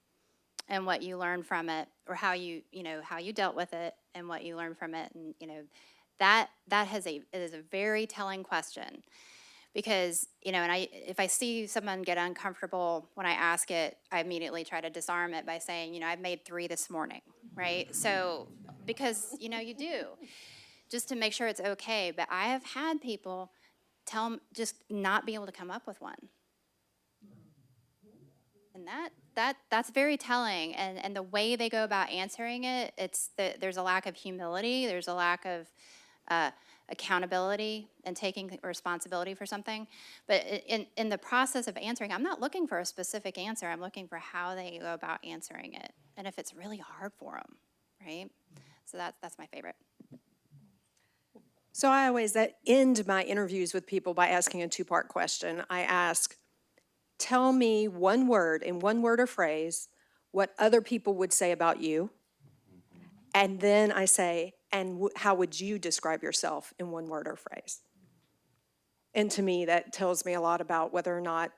and what you learned from it, or how you dealt with it and what you learned from it. And, that is a very telling question, because, if I see someone get uncomfortable when I ask it, I immediately try to disarm it by saying, I've made 3 this morning, right? So, because, you do, just to make sure it's okay. But I have had people just not be able to come up with one. And that's very telling. And the way they go about answering it, there's a lack of humility, there's a lack of accountability and taking responsibility for something. But in the process of answering, I'm not looking for a specific answer. I'm looking for how they go about answering it, and if it's really hard for them, right? So that's my favorite. So I always end my interviews with people by asking a 2-part question. I ask, tell me one word, in one word or phrase, what other people would say about you. And then I say, and how would you describe yourself in one word or phrase? And to me, that tells me a lot about whether or not,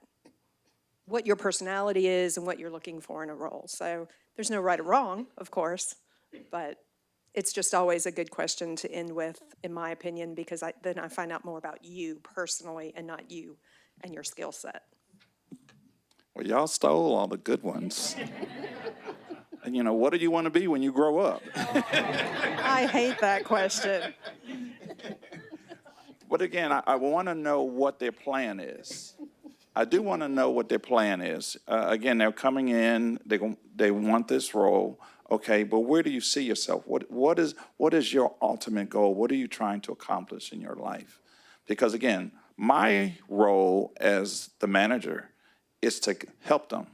what your personality is and what you're looking for in a role. So there's no right or wrong, of course, but it's just always a good question to end with, in my opinion, because then I find out more about you personally and not you and your skill set? Well, y'all stole all the good ones. And what do you want to be when you grow up? I hate that question. But again, I want to know what their plan is. I do want to know what their plan is. Again, they're coming in, they want this role, okay, but where do you see yourself? What is your ultimate goal? What are you trying to accomplish in your life? Because again, my role as the manager is to help them.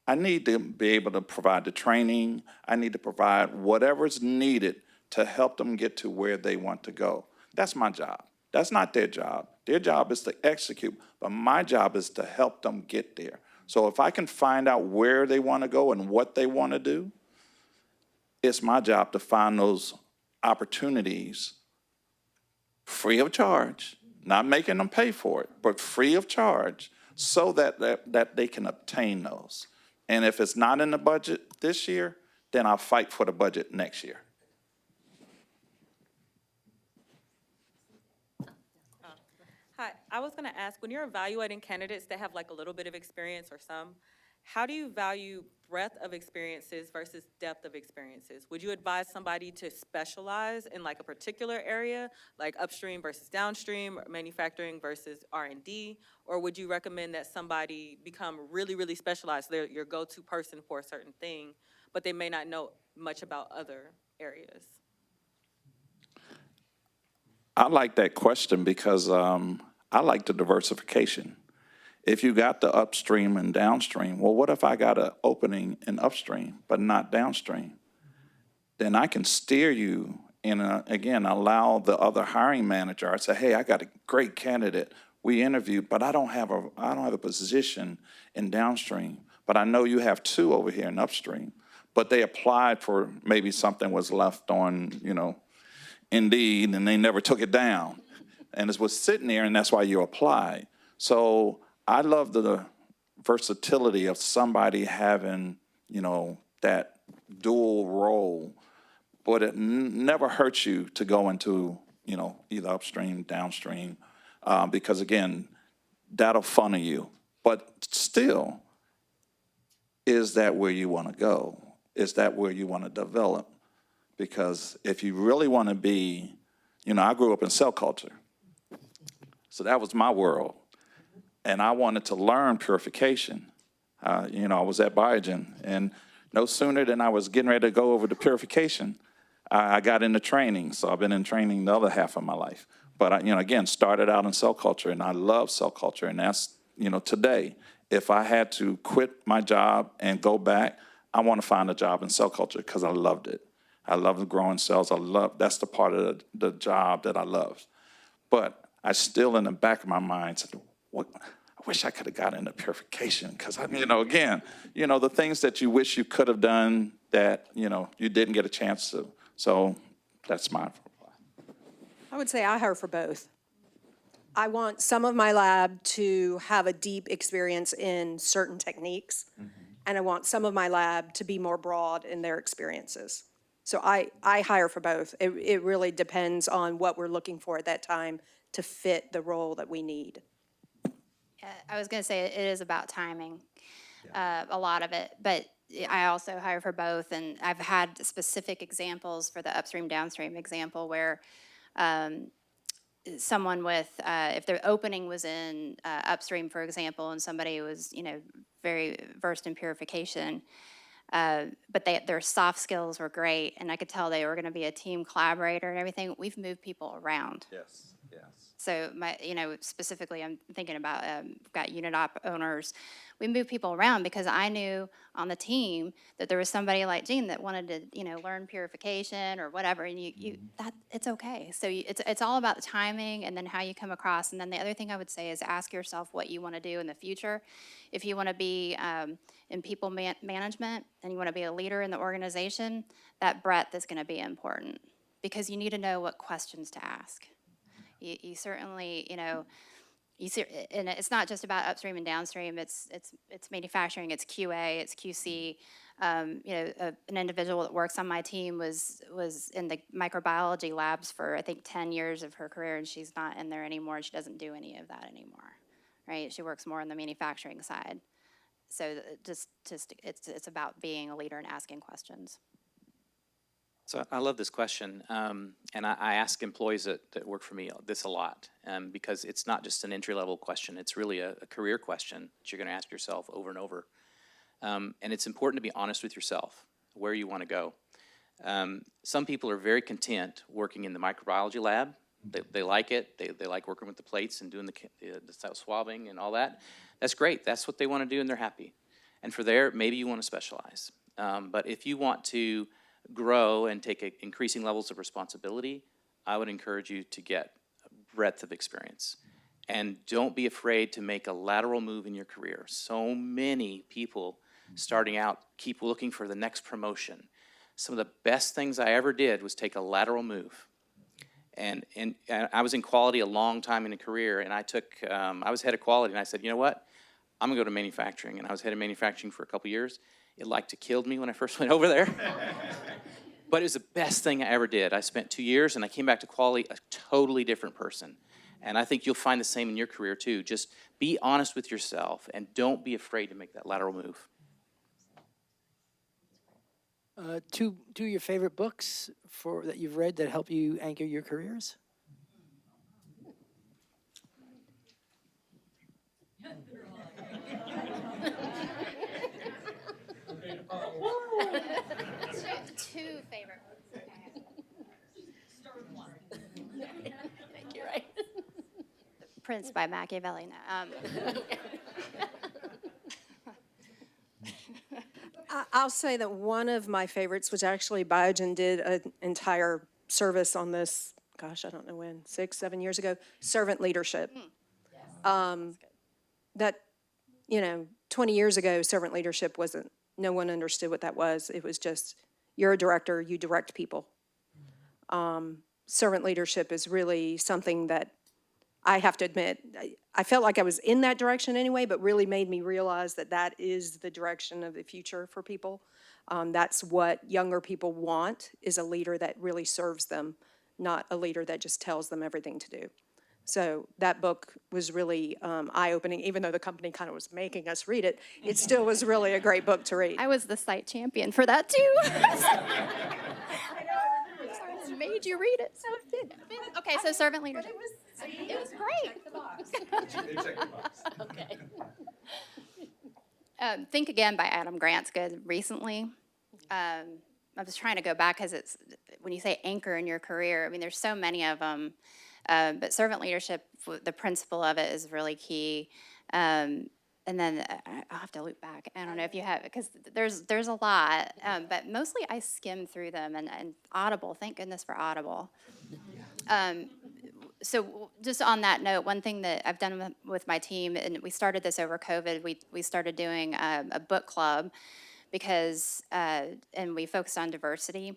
I need to be able to provide the training. I need to provide whatever's needed to help them get to where they want to go. That's my job. That's not their job. Their job is to execute, but my job is to help them get there. So if I can find out where they want to go and what they want to do, it's my job to find those opportunities free of charge, not making them pay for it, but free of charge, so that they can obtain those. And if it's not in the budget this year, then I'll fight for the budget next year. Hi, I was going to ask, when you're evaluating candidates that have like a little bit of experience or some, how do you value breadth of experiences versus depth of experiences? Would you advise somebody to specialize in like a particular area, like upstream versus downstream, or manufacturing versus R&D? Or would you recommend that somebody become really, really specialized? They're your go-to person for a certain thing, but they may not know much about other areas? I like that question because I like the diversification. If you got the upstream and downstream, well, what if I got an opening in upstream but not downstream? Then I can steer you and, again, allow the other hiring manager. I say, hey, I got a great candidate. We interviewed, but I don't have a position in downstream. But I know you have two over here in upstream. But they applied for maybe something was left on, Indeed, and they never took it down. And it was sitting there, and that's why you applied. So I love the versatility of somebody having, that dual role, but it never hurts you to go into, either upstream, downstream, because again, that'll funnel you. But still, is that where you want to go? Is that where you want to develop? Because if you really want to be, I grew up in cell culture. So that was my world. And I wanted to learn purification. I was at Biogen. And no sooner than I was getting ready to go over to purification, I got into training. So I've been in training the other half of my life. But I, again, started out in cell culture. And I love cell culture. And that's, today, if I had to quit my job and go back, I want to find a job in cell culture because I loved it. I love growing cells. That's the part of the job that I love. But I still, in the back of my mind, said, I wish I could have got into purification because, again, the things that you wish you could have done that, you didn't get a chance to. So that's my reply. I would say I hire for both. I want some of my lab to have a deep experience in certain techniques, and I want some of my lab to be more broad in their experiences. So I hire for both. It really depends on what we're looking for at that time to fit the role that we need. I was going to say it is about timing, a lot of it, but I also hire for both, and I've had specific examples for the upstream downstream example where someone with, if the opening was in upstream, for example, and somebody was, very versed in purification, but their soft skills were great, and I could tell they were going to be a team collaborator and everything. We've moved people around. Yes. So specifically, I'm thinking about got unit op owners. We moved people around because I knew on the team that there was somebody like Jean that wanted to, learn purification or whatever, and that it's okay. So it's all about the timing and then how you come across. And then the other thing I would say is ask yourself what you want to do in the future. If you want to be in people management and you want to be a leader in the organization, that breadth is going to be important because you need to know what questions to ask. You certainly, and it's not just about upstream and downstream. It's manufacturing. It's QA. It's QC. An individual that works on my team was in the microbiology labs for I think 10 years of her career, and she's not in there anymore. She doesn't do any of that anymore. right? She works more on the manufacturing side. So it's about being a leader and asking questions. So I love this question, and I ask employees that work for me this a lot, because it's not just an entry-level question. It's really a career question that you're going to ask yourself over and over. And it's important to be honest with yourself, where you want to go. Some people are very content working in the microbiology lab. They like it. They like working with the plates and doing the swabbing and all that. That's great. That's what they want to do, and they're happy. And for there, maybe you want to specialize. But if you want to grow and take increasing levels of responsibility, I would encourage you to get a breadth of experience. And don't be afraid to make a lateral move in your career. So many people starting out keep looking for the next promotion. Some of the best things I ever did was take a lateral move. And I was in quality a long time in a career, and I was head of quality, and I said, you know what? I'm gonna go to manufacturing. And I was head of manufacturing for a couple years. It like to killed me when I first went over there. But it was the best thing I ever did. I spent 2 years, and I came back to quality a totally different person. And I think you'll find the same in your career too. Just be honest with yourself, and don't be afraid to make that lateral move. Two of your favorite books that you've read that help you anchor your careers? Two favorite books. Thank you, right? Prince by Machiavelli. No, I'll say that one of my favorites, which actually Biogen did an entire service on this, gosh, I don't know when, 6, 7 years ago, servant leadership. That, 20 years ago, servant leadership wasn't, no one understood what that was. It was just, you're a director, you direct people. Servant leadership is really something that I have to admit, I felt like I was in that direction anyway, but really made me realize that that is the direction of the future for people. That's what younger people want, is a leader that really serves them, not a leader that just tells them everything to do. So that book was really eye-opening. Even though the company kind of was making us read it, it still was really a great book to read. I was the site champion for that too. Made you read it, so it did. Okay, so servant leadership. It was great. Okay. Think Again by Adam Grant's good recently. I was trying to go back because it's, when you say anchor in your career, I mean, there's so many of them. But servant leadership, the principle of it is really key. And then I'll have to loop back. I don't know if you have, because there's a lot, but mostly I skim through them, and Audible, thank goodness for Audible. So just on that note, one thing that I've done with my team, and we started this over COVID, we started doing a book club because, and we focused on diversity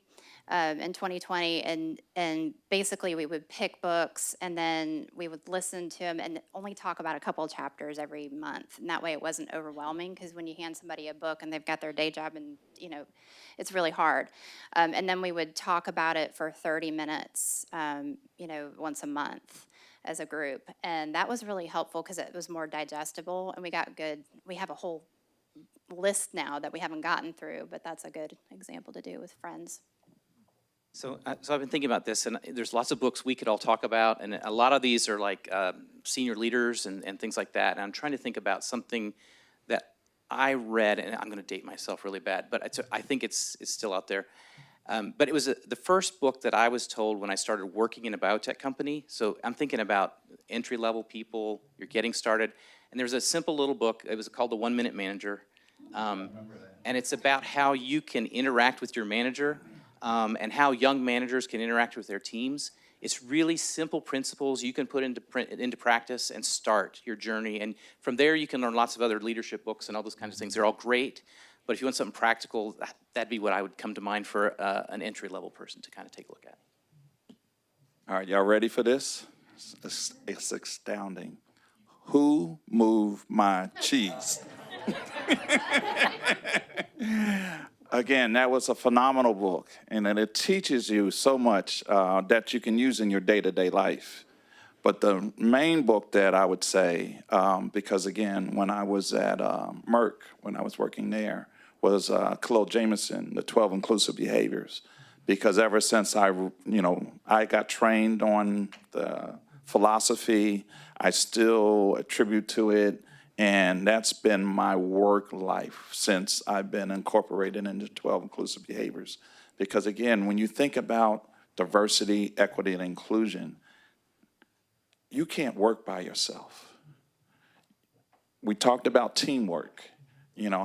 in 2020, and basically we would pick books and then we would listen to them and only talk about a couple of chapters every month. And that way it wasn't overwhelming, because when you hand somebody a book and they've got their day job, and it's really hard. And then we would talk about it for 30 minutes, once a month as a group. And that was really helpful because it was more digestible, and we have a whole list now that we haven't gotten through, but that's a good example to do with friends. So I've been thinking about this, and there's lots of books we could all talk about, and a lot of these are like senior leaders and things like that. And I'm trying to think about something that I read, and I'm going to date myself really bad, but I think it's still out there. But it was the first book that I was told when I started working in a biotech company. So I'm thinking about entry-level people, you're getting started. And there's a simple little book, it was called The 1 Minute Manager. And it's about how you can interact with your manager, and how young managers can interact with their teams. It's really simple principles you can put into practice and start your journey. And from there, you can learn lots of other leadership books and all those kinds of things. They're all great. But if you want something practical, that'd be what I would come to mind for an entry-level person to kind of take a look at. All right, y'all ready for this? It's astounding. Who moved my cheese? Again, that was a phenomenal book, and it teaches you so much that you can use in your day-to-day life. But the main book that I would say, because again, when I was at Merck, when I was working there, was Khalil Jameson, The 12 Inclusive Behaviors. Because ever since I got trained on the philosophy, I still attribute to it, and that's been my work life since I've been incorporated into 12 Inclusive Behaviors. Because again, when you think about diversity, equity, and inclusion, you can't work by yourself. We talked about teamwork.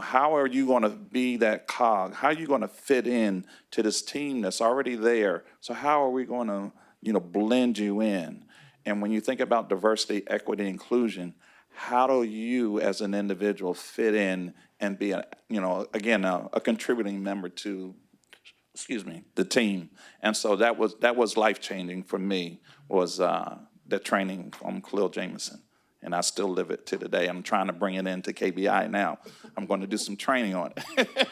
How are you going to be that cog? How are you going to fit in to this team that's already there? So how are we going to, blend you in? And when you think about diversity, equity, inclusion, how do you as an individual fit in and be a contributing member to, the team? And so that was life-changing for me, was the training from Khalil Jameson. And I still live it to today. I'm trying to bring it into KBI now. I'm going to do some training on it.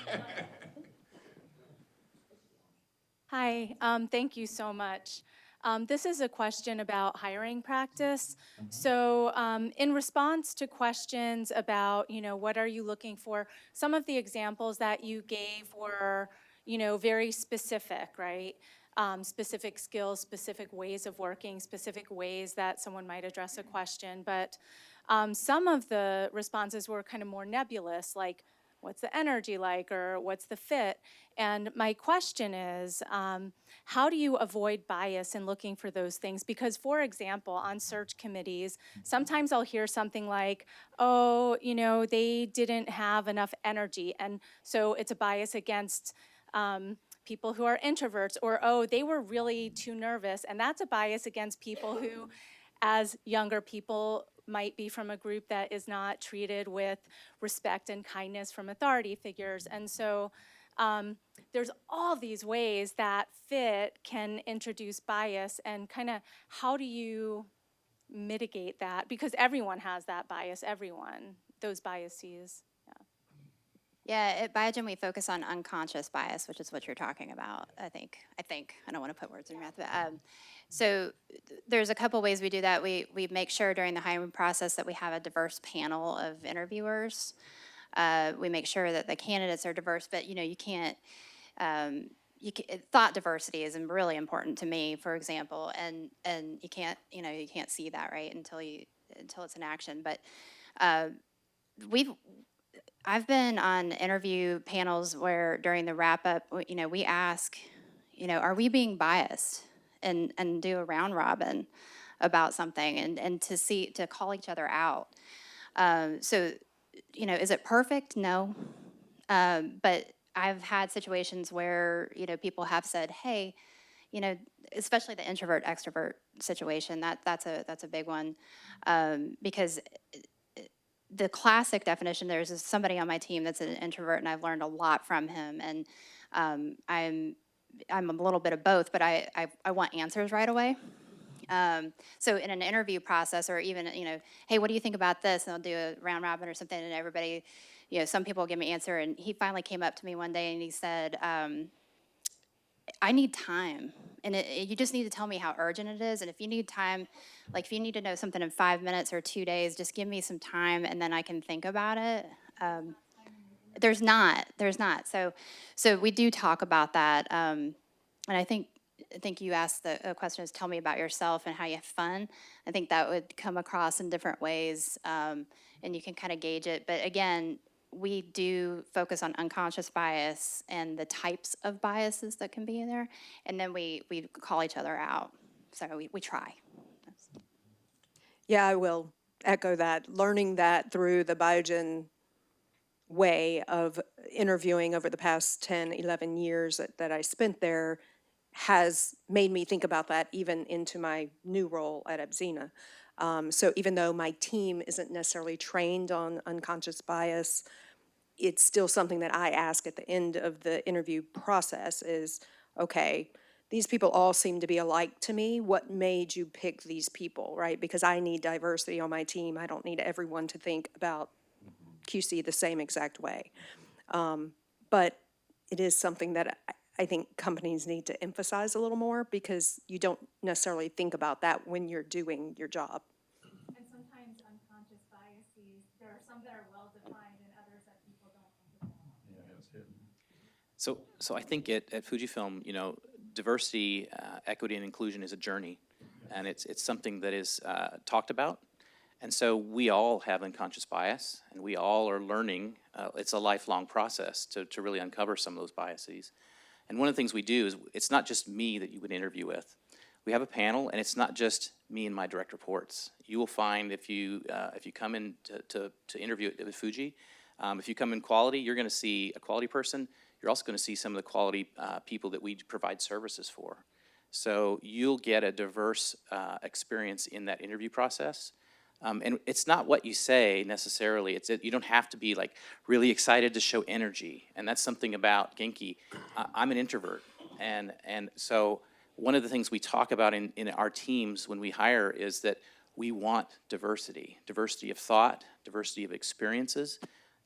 Hi, thank you so much. This is a question about hiring practice. So in response to questions about, what are you looking for, some of the examples that you gave were, very specific, right? Specific skills, specific ways of working, specific ways that someone might address a question. But some of the responses were kind of more nebulous, like, what's the energy like, or what's the fit? And my question is, how do you avoid bias in looking for those things? Because, for example, on search committees, sometimes I'll hear something like, oh, they didn't have enough energy, and so it's a bias against people who are introverts, or, oh, they were really too nervous, and that's a bias against people who, as younger people, might be from a group that is not treated with respect and kindness from authority figures. And so there's all these ways that fit can introduce bias, and kind of how do you mitigate that? Because everyone has that bias, those biases. Yeah, at Biogen, we focus on unconscious bias, which is what you're talking about, I think. I don't want to put words in your mouth, but so there's a couple ways we do that. We make sure during the hiring process that we have a diverse panel of interviewers. We make sure that the candidates are diverse, but you can't, thought diversity is really important to me, for example, and you can't see that, right, until it's in action. But I've been on interview panels where during the wrap-up, we ask, are we being biased? And do a round robin about something, and to call each other out. So, is it perfect? No. But I've had situations where, people have said, hey, especially the introvert-extrovert situation, that's a big one, because the classic definition, there's somebody on my team that's an introvert, and I've learned a lot from him. And I'm a little bit of both, but I want answers right away. So in an interview process, or even, hey, what do you think about this? And I'll do a round robin or something, and everybody, some people give me an answer. And he finally came up to me one day and he said, I need time. And you just need to tell me how urgent it is. And if you need time, like if you need to know something in 5 minutes or 2 days, just give me some time and then I can think about it. There's not. So we do talk about that. And I think you asked the question is, tell me about yourself and how you have fun. I think that would come across in different ways, and you can kind of gauge it. But again, we do focus on unconscious bias and the types of biases that can be in there, and then we call each other out. So we try. Yeah, I will echo that. Learning that through the Biogen way of interviewing over the past 10, 11 years that I spent there has made me think about that even into my new role at Abzena. So even though my team isn't necessarily trained on unconscious bias, it's still something that I ask at the end of the interview process is, okay, these people all seem to be alike to me. What made you pick these people, right? Because I need diversity on my team. I don't need everyone to think about QC the same exact way. But it is something that I think companies need to emphasize a little more because you don't necessarily think about that when you're doing your job. And sometimes unconscious biases, there are some that are well-defined and others that people don't think about. So I think at Fujifilm, diversity, equity, and inclusion is a journey, and it's something that is talked about. And so we all have unconscious bias, and we all are learning. It's a lifelong process to really uncover some of those biases. And one of the things we do is it's not just me that you would interview with. We have a panel, and it's not just me and my direct reports. You will find if you come in to interview at Fuji, if you come in quality, you're going to see a quality person. You're also going to see some of the quality people that we provide services for. So you'll get a diverse experience in that interview process. And it's not what you say necessarily. You don't have to be like really excited to show energy. And that's something about Genki. I'm an introvert. And so one of the things we talk about in our teams when we hire is that we want diversity of thought, diversity of experiences,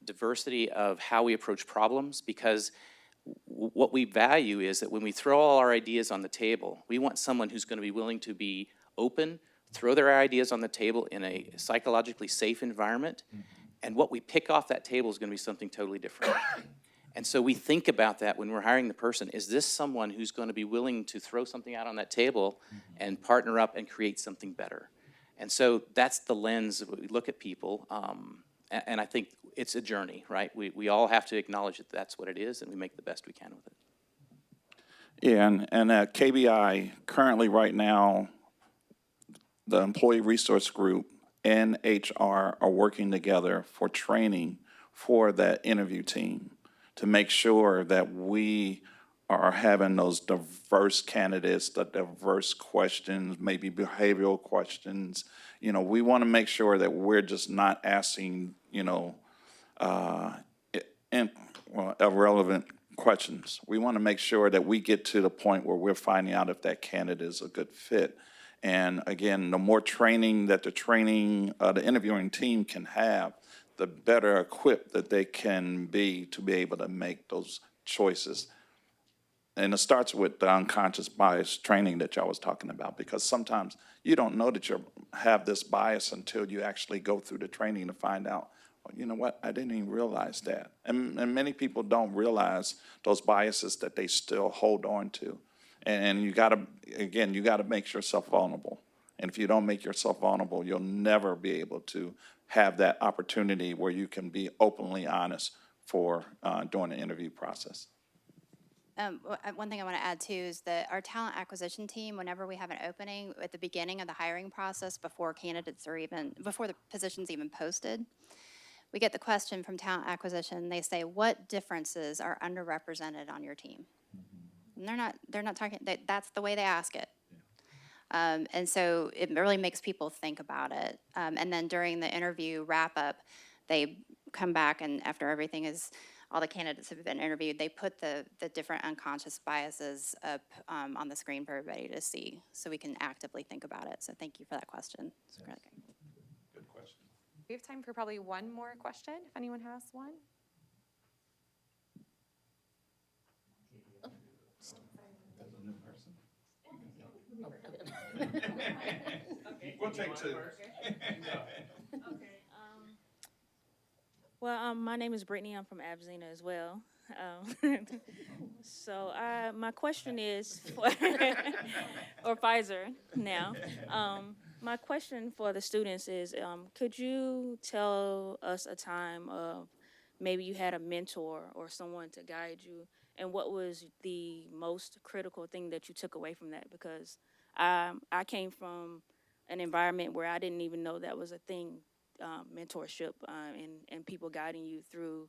diversity of how we approach problems, because what we value is that when we throw all our ideas on the table, we want someone who's going to be willing to be open, throw their ideas on the table in a psychologically safe environment, and what we pick off that table is going to be something totally different. And so we think about that when we're hiring the person. Is this someone who's going to be willing to throw something out on that table and partner up and create something better? And so that's the lens that we look at people. And I think it's a journey, right? We all have to acknowledge that that's what it is, and we make the best we can with it. Yeah, and at KBI, currently right now, the Employee Resource Group and HR are working together for training for that interview team to make sure that we are having those diverse candidates, the diverse questions, maybe behavioral questions. We want to make sure that we're just not asking, irrelevant questions. We want to make sure that we get to the point where we're finding out if that candidate is a good fit. And again, the more training that the interviewing team can have, the better equipped that they can be to be able to make those choices. And it starts with the unconscious bias training that y'all was talking about, because sometimes you don't know that you have this bias until you actually go through the training to find out, oh, you know what, I didn't even realize that. And many people don't realize those biases that they still hold on to. And you gotta make yourself vulnerable. And if you don't make yourself vulnerable, you'll never be able to have that opportunity where you can be openly honest during the interview process. One thing I want to add too is that our talent acquisition team, whenever we have an opening at the beginning of the hiring process, before the position's even posted, we get the question from talent acquisition. They say, "What differences are underrepresented on your team?" And they're not talking. That's the way they ask it. And so it really makes people think about it. And then during the interview wrap up, they come back, and after all the candidates have been interviewed, they put the different unconscious biases up on the screen for everybody to see, so we can actively think about it. So thank you for that question. It's really great. Good question. We have time for probably one more question, if anyone has one. We'll take two. Well, my name is Brittany. I'm from Abyssinia as well. So my question is for, or Pfizer now. My question for the students is, could you tell us a time of maybe you had a mentor or someone to guide you, and what was the most critical thing that you took away from that? Because I came from an environment where I didn't even know that was a thing, mentorship and people guiding you through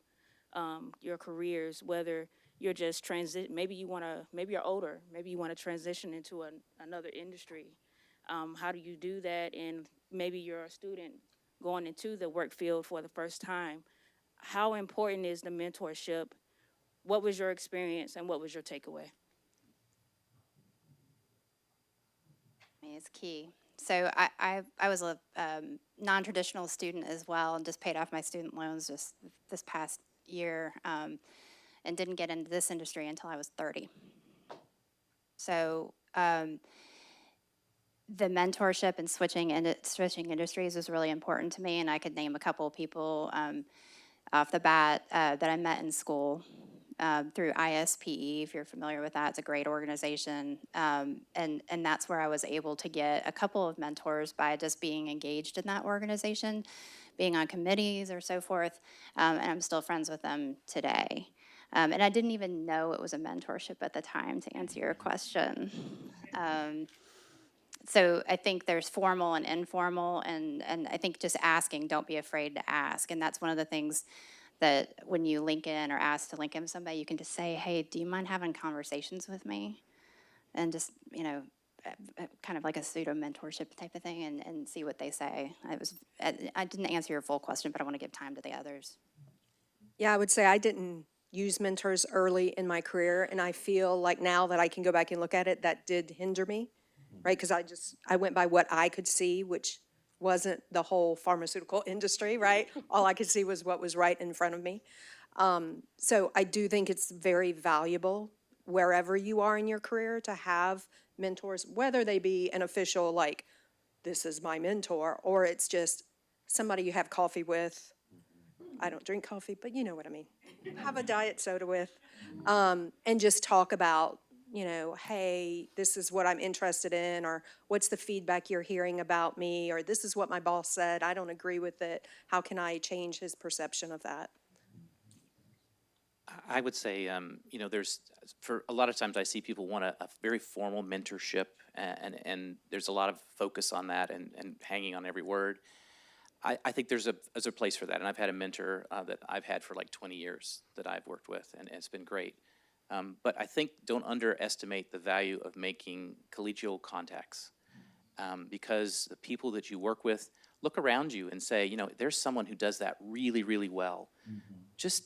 your careers, whether you're just maybe you're older, maybe you want to transition into another industry. How do you do that? And maybe you're a student going into the work field for the first time. How important is the mentorship? What was your experience and what was your takeaway? It's key. So I was a non-traditional student as well, and just paid off my student loans just this past year. and didn't get into this industry until I was 30. So the mentorship and switching industries was really important to me, and I could name a couple of people off the bat that I met in school through ISPE, if you're familiar with that. It's a great organization, and that's where I was able to get a couple of mentors by just being engaged in that organization, being on committees or so forth, and I'm still friends with them today. And I didn't even know it was a mentorship at the time, to answer your question. So I think there's formal and informal, and I think just asking, don't be afraid to ask. And that's one of the things that when you link in or ask to link in with somebody, you can just say, hey, do you mind having conversations with me? And just, kind of like a pseudo mentorship type of thing, and see what they say. I didn't answer your full question, but I want to give time to the others. Yeah, I would say I didn't use mentors early in my career, and I feel like now that I can go back and look at it, that did hinder me, right? Because I went by what I could see, which wasn't the whole pharmaceutical industry, right? All I could see was what was right in front of me. So I do think it's very valuable wherever you are in your career to have mentors, whether they be an official, like, this is my mentor, or it's just somebody you have coffee with. I don't drink coffee, but you know what I mean. Have a diet soda with, and just talk about, hey, this is what I'm interested in, or what's the feedback you're hearing about me, or this is what my boss said, I don't agree with it. How can I change his perception of that? I would say, there's, for a lot of times I see people want a very formal mentorship, and there's a lot of focus on that and hanging on every word. I think there's a place for that, and I've had a mentor that I've had for like 20 years that I've worked with, and it's been great. But I think don't underestimate the value of making collegial contacts, because the people that you work with, look around you and say, there's someone who does that really, really well. Just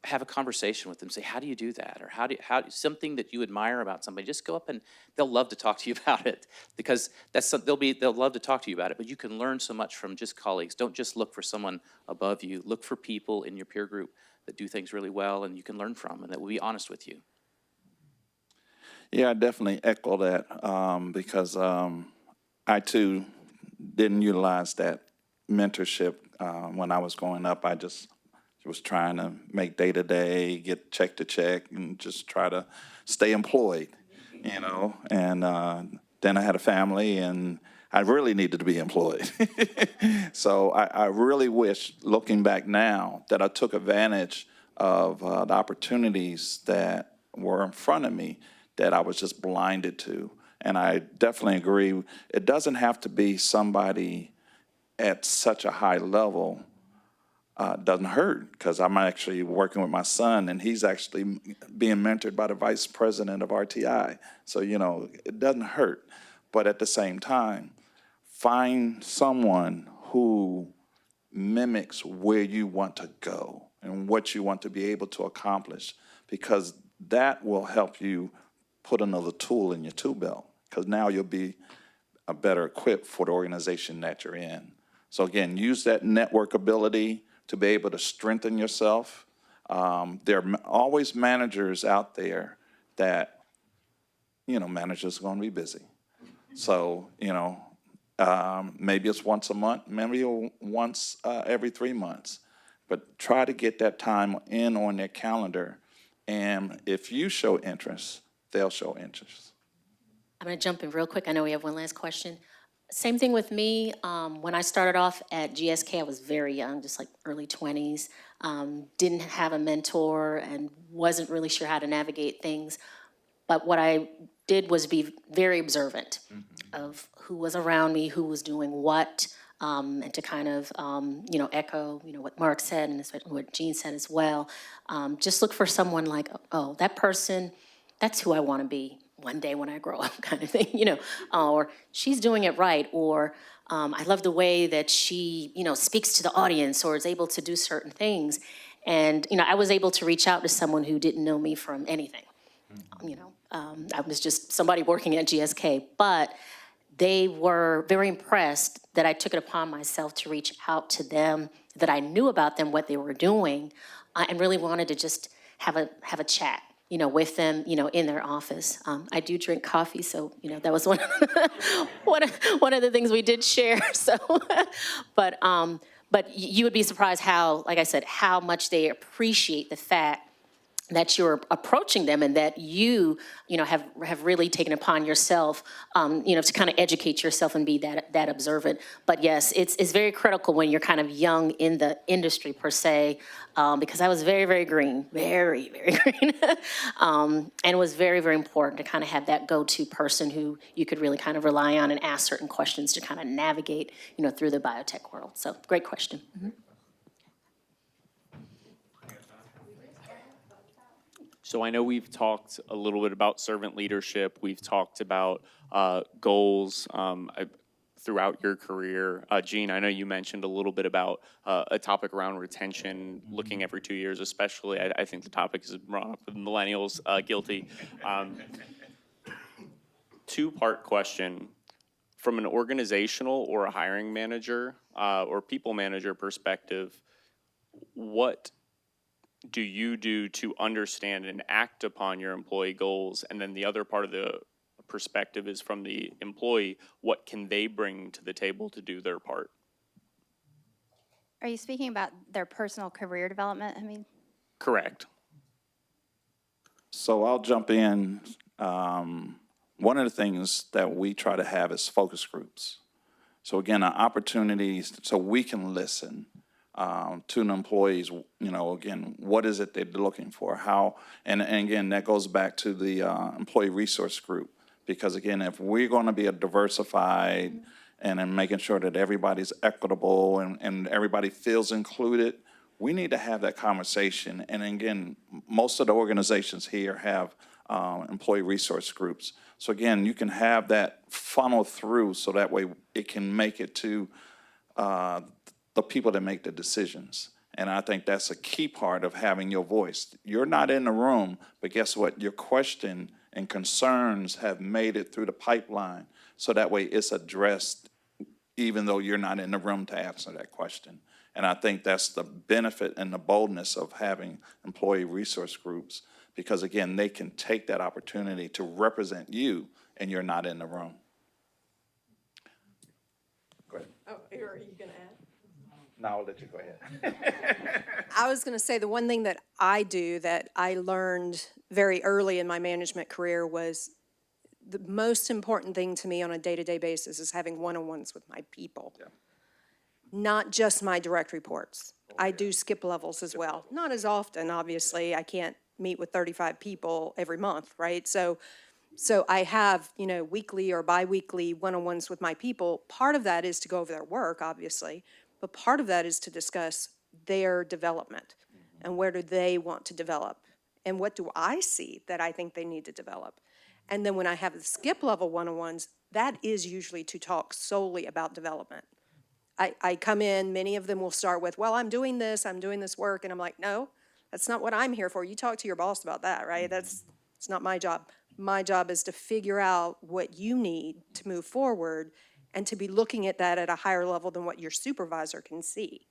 have a conversation with them. Say, how do you do that? Or how something that you admire about somebody, just go up and they'll love to talk to you about it, because they'll love to talk to you about it, but you can learn so much from just colleagues. Don't just look for someone above you. Look for people in your peer group that do things really well and you can learn from and that will be honest with you. Yeah, I definitely echo that because I too didn't utilize that mentorship when I was growing up. I just was trying to make day to day, get check to check, and just try to stay employed, And then I had a family, and I really needed to be employed. So I really wish, looking back now, that I took advantage of the opportunities that were in front of me that I was just blinded to. And I definitely agree. It doesn't have to be somebody at such a high level. Doesn't hurt, because I'm actually working with my son, and he's actually being mentored by the vice president of RTI. So, it doesn't hurt. But at the same time, find someone who mimics where you want to go and what you want to be able to accomplish, because that will help you put another tool in your tool belt, because now you'll be better equipped for the organization that you're in. So again, use that network ability to be able to strengthen yourself. There are always managers out there that, managers are going to be busy. So, maybe it's once a month, maybe once every 3 months. But try to get that time in on their calendar. And if you show interest, they'll show interest. I'm going to jump in real quick. I know we have one last question. Same thing with me. When I started off at GSK, I was very young, just like early 20s. Didn't have a mentor and wasn't really sure how to navigate things. But what I did was be very observant of who was around me, who was doing what, and to kind of, echo, what Mark said and what Jean said as well. Just look for someone like, oh, that person, that's who I want to be one day when I grow up, kind of thing, or she's doing it right, or I love the way that she, speaks to the audience or is able to do certain things. And, I was able to reach out to someone who didn't know me from anything. I was just somebody working at GSK, but they were very impressed that I took it upon myself to reach out to them, that I knew about them, what they were doing, and really wanted to just have a chat, with them, in their office. I do drink coffee, so, that was one of the things we did share. So, but you would be surprised how, like I said, how much they appreciate the fact that you're approaching them and that you have really taken upon yourself, to kind of educate yourself and be that observant. But yes, it's very critical when you're kind of young in the industry per se, because I was very, very green, very, very green. And it was very, very important to kind of have that go-to person who you could really kind of rely on and ask certain questions to kind of navigate, through the biotech world. So great question. Mm-hmm. So I know we've talked a little bit about servant leadership. We've talked about goals throughout your career. Jean, I know you mentioned a little bit about a topic around retention, looking every 2 years especially. I think the topic is brought up with millennials, guilty. Two-part question. From an organizational or a hiring manager or people manager perspective, what do you do to understand and act upon your employee goals? And then the other part of the perspective is from the employee, what can they bring to the table to do their part? Are you speaking about their personal career development? Correct. So I'll jump in. One of the things that we try to have is focus groups. So again, opportunities so we can listen to the employees, again, what is it they're looking for? How, and again, that goes back to the employee resource group. Because again, if we're going to be a diversified and in making sure that everybody's equitable and everybody feels included, we need to have that conversation. And again, most of the organizations here have employee resource groups. So again, you can have that funnel through so that way it can make it to the people that make the decisions. And I think that's a key part of having your voice. You're not in the room, but guess what? Your question and concerns have made it through the pipeline. So that way it's addressed even though you're not in the room to answer that question. And I think that's the benefit and the boldness of having employee resource groups, because again, they can take that opportunity to represent you and you're not in the room. Go ahead. Oh, are you going to add? No, I'll let you go ahead. I was going to say the one thing that I do that I learned very early in my management career was the most important thing to me on a day-to-day basis is having one-on-ones with my people. Yeah. Not just my direct reports. I do skip levels as well. Not as often, obviously. I can't meet with 35 people every month, right? So I have, weekly or biweekly one-on-ones with my people. Part of that is to go over their work, obviously, but part of that is to discuss their development and where do they want to develop and what do I see that I think they need to develop. And then when I have the skip level one-on-ones, that is usually to talk solely about development. I come in, many of them will start with, well, I'm doing this work, and I'm like, no, that's not what I'm here for. You talk to your boss about that, right? It's not my job. My job is to figure out what you need to move forward and to be looking at that at a higher level than what your supervisor can see.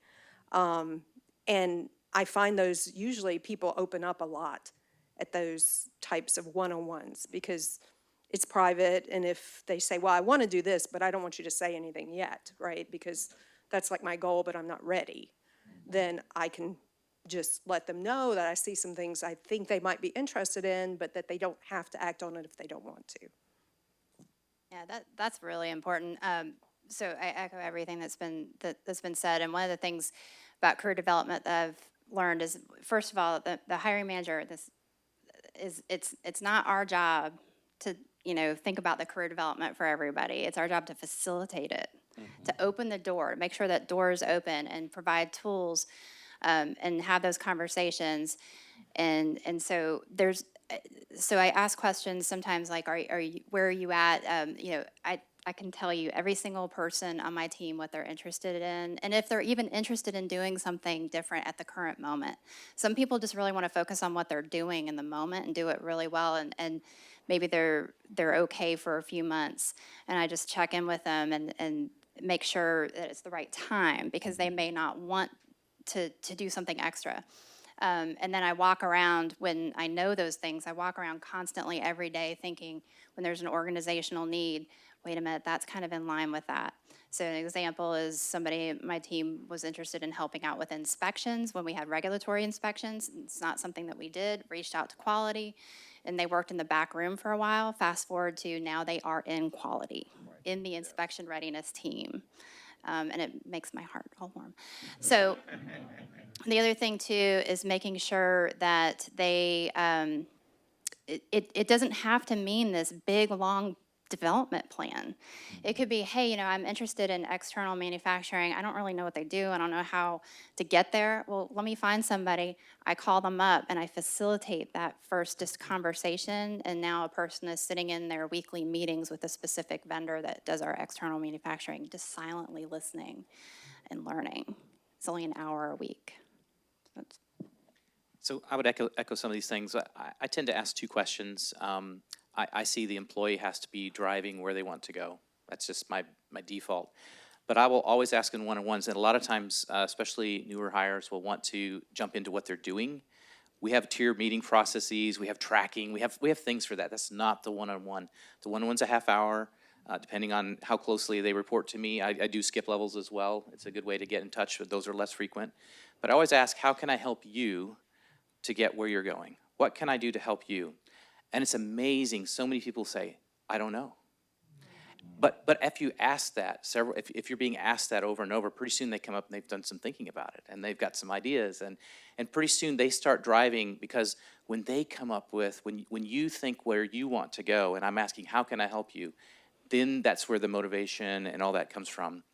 And I find those usually people open up a lot at those types of one-on-ones because it's private, and if they say, well, I want to do this, but I don't want you to say anything yet, right? Because that's like my goal, but I'm not ready. Then I can just let them know that I see some things I think they might be interested in, but that they don't have to act on it if they don't want to. Yeah, that's really important. So I echo everything that's been said. And one of the things about career development that I've learned is, first of all, the hiring manager, it's not our job to think about the career development for everybody. It's our job to facilitate it, to open the door, make sure that doors open and provide tools and have those conversations. And so so I ask questions sometimes like, are you, where are you at? I can tell you every single person on my team what they're interested in, and if they're even interested in doing something different at the current moment. Some people just really want to focus on what they're doing in the moment and do it really well, and maybe they're okay for a few months, and I just check in with them and make sure that it's the right time, because they may not want to do something extra. And then I walk around, when I know those things, I walk around constantly every day thinking, when there's an organizational need, wait a minute, that's kind of in line with that. So an example is somebody, my team was interested in helping out with inspections when we had regulatory inspections. It's not something that we did, reached out to quality, and they worked in the back room for a while. Fast forward to now they are in quality, in the inspection readiness team. And it makes my heart all warm. So the other thing too is making sure that they, it doesn't have to mean this big, long development plan. It could be, hey, I'm interested in external manufacturing. I don't really know what they do. I don't know how to get there. Well, let me find somebody. I call them up and I facilitate that first conversation. And now a person is sitting in their weekly meetings with a specific vendor that does our external manufacturing, just silently listening and learning. It's only an hour a week. So I would echo some of these things. I tend to ask two questions. I see the employee has to be driving where they want to go. That's just my default. But I will always ask in one-on-ones, and a lot of times, especially newer hires will want to jump into what they're doing. We have tiered meeting processes, we have tracking, we have things for that. That's not the one-on-one. The one-on-one's a half hour, depending on how closely they report to me. I do skip levels as well. It's a good way to get in touch, but those are less frequent. But I always ask, how can I help you to get where you're going? What can I do to help you? And it's amazing, so many people say, I don't know. But if you ask that, if you're being asked that over and over, pretty soon they come up and they've done some thinking about it, and they've got some ideas, and pretty soon they start driving, because when they come up with, when you think where you want to go, and I'm asking, how can I help you, then that's where the motivation and all that comes from.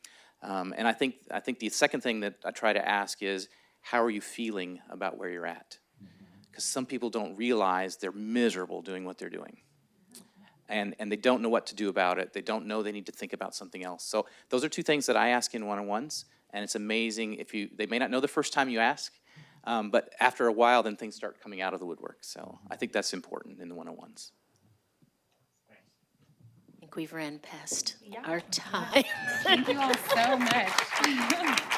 And I think the second thing that I try to ask is, how are you feeling about where you're at? Because some people don't realize they're miserable doing what they're doing. And they don't know what to do about it. They don't know they need to think about something else. So those are two things that I ask in one-on-ones, and it's amazing they may not know the first time you ask, but after a while, then things start coming out of the woodwork. So I think that's important in the one-on-ones. I think we've ran past our time. Thank you all so much.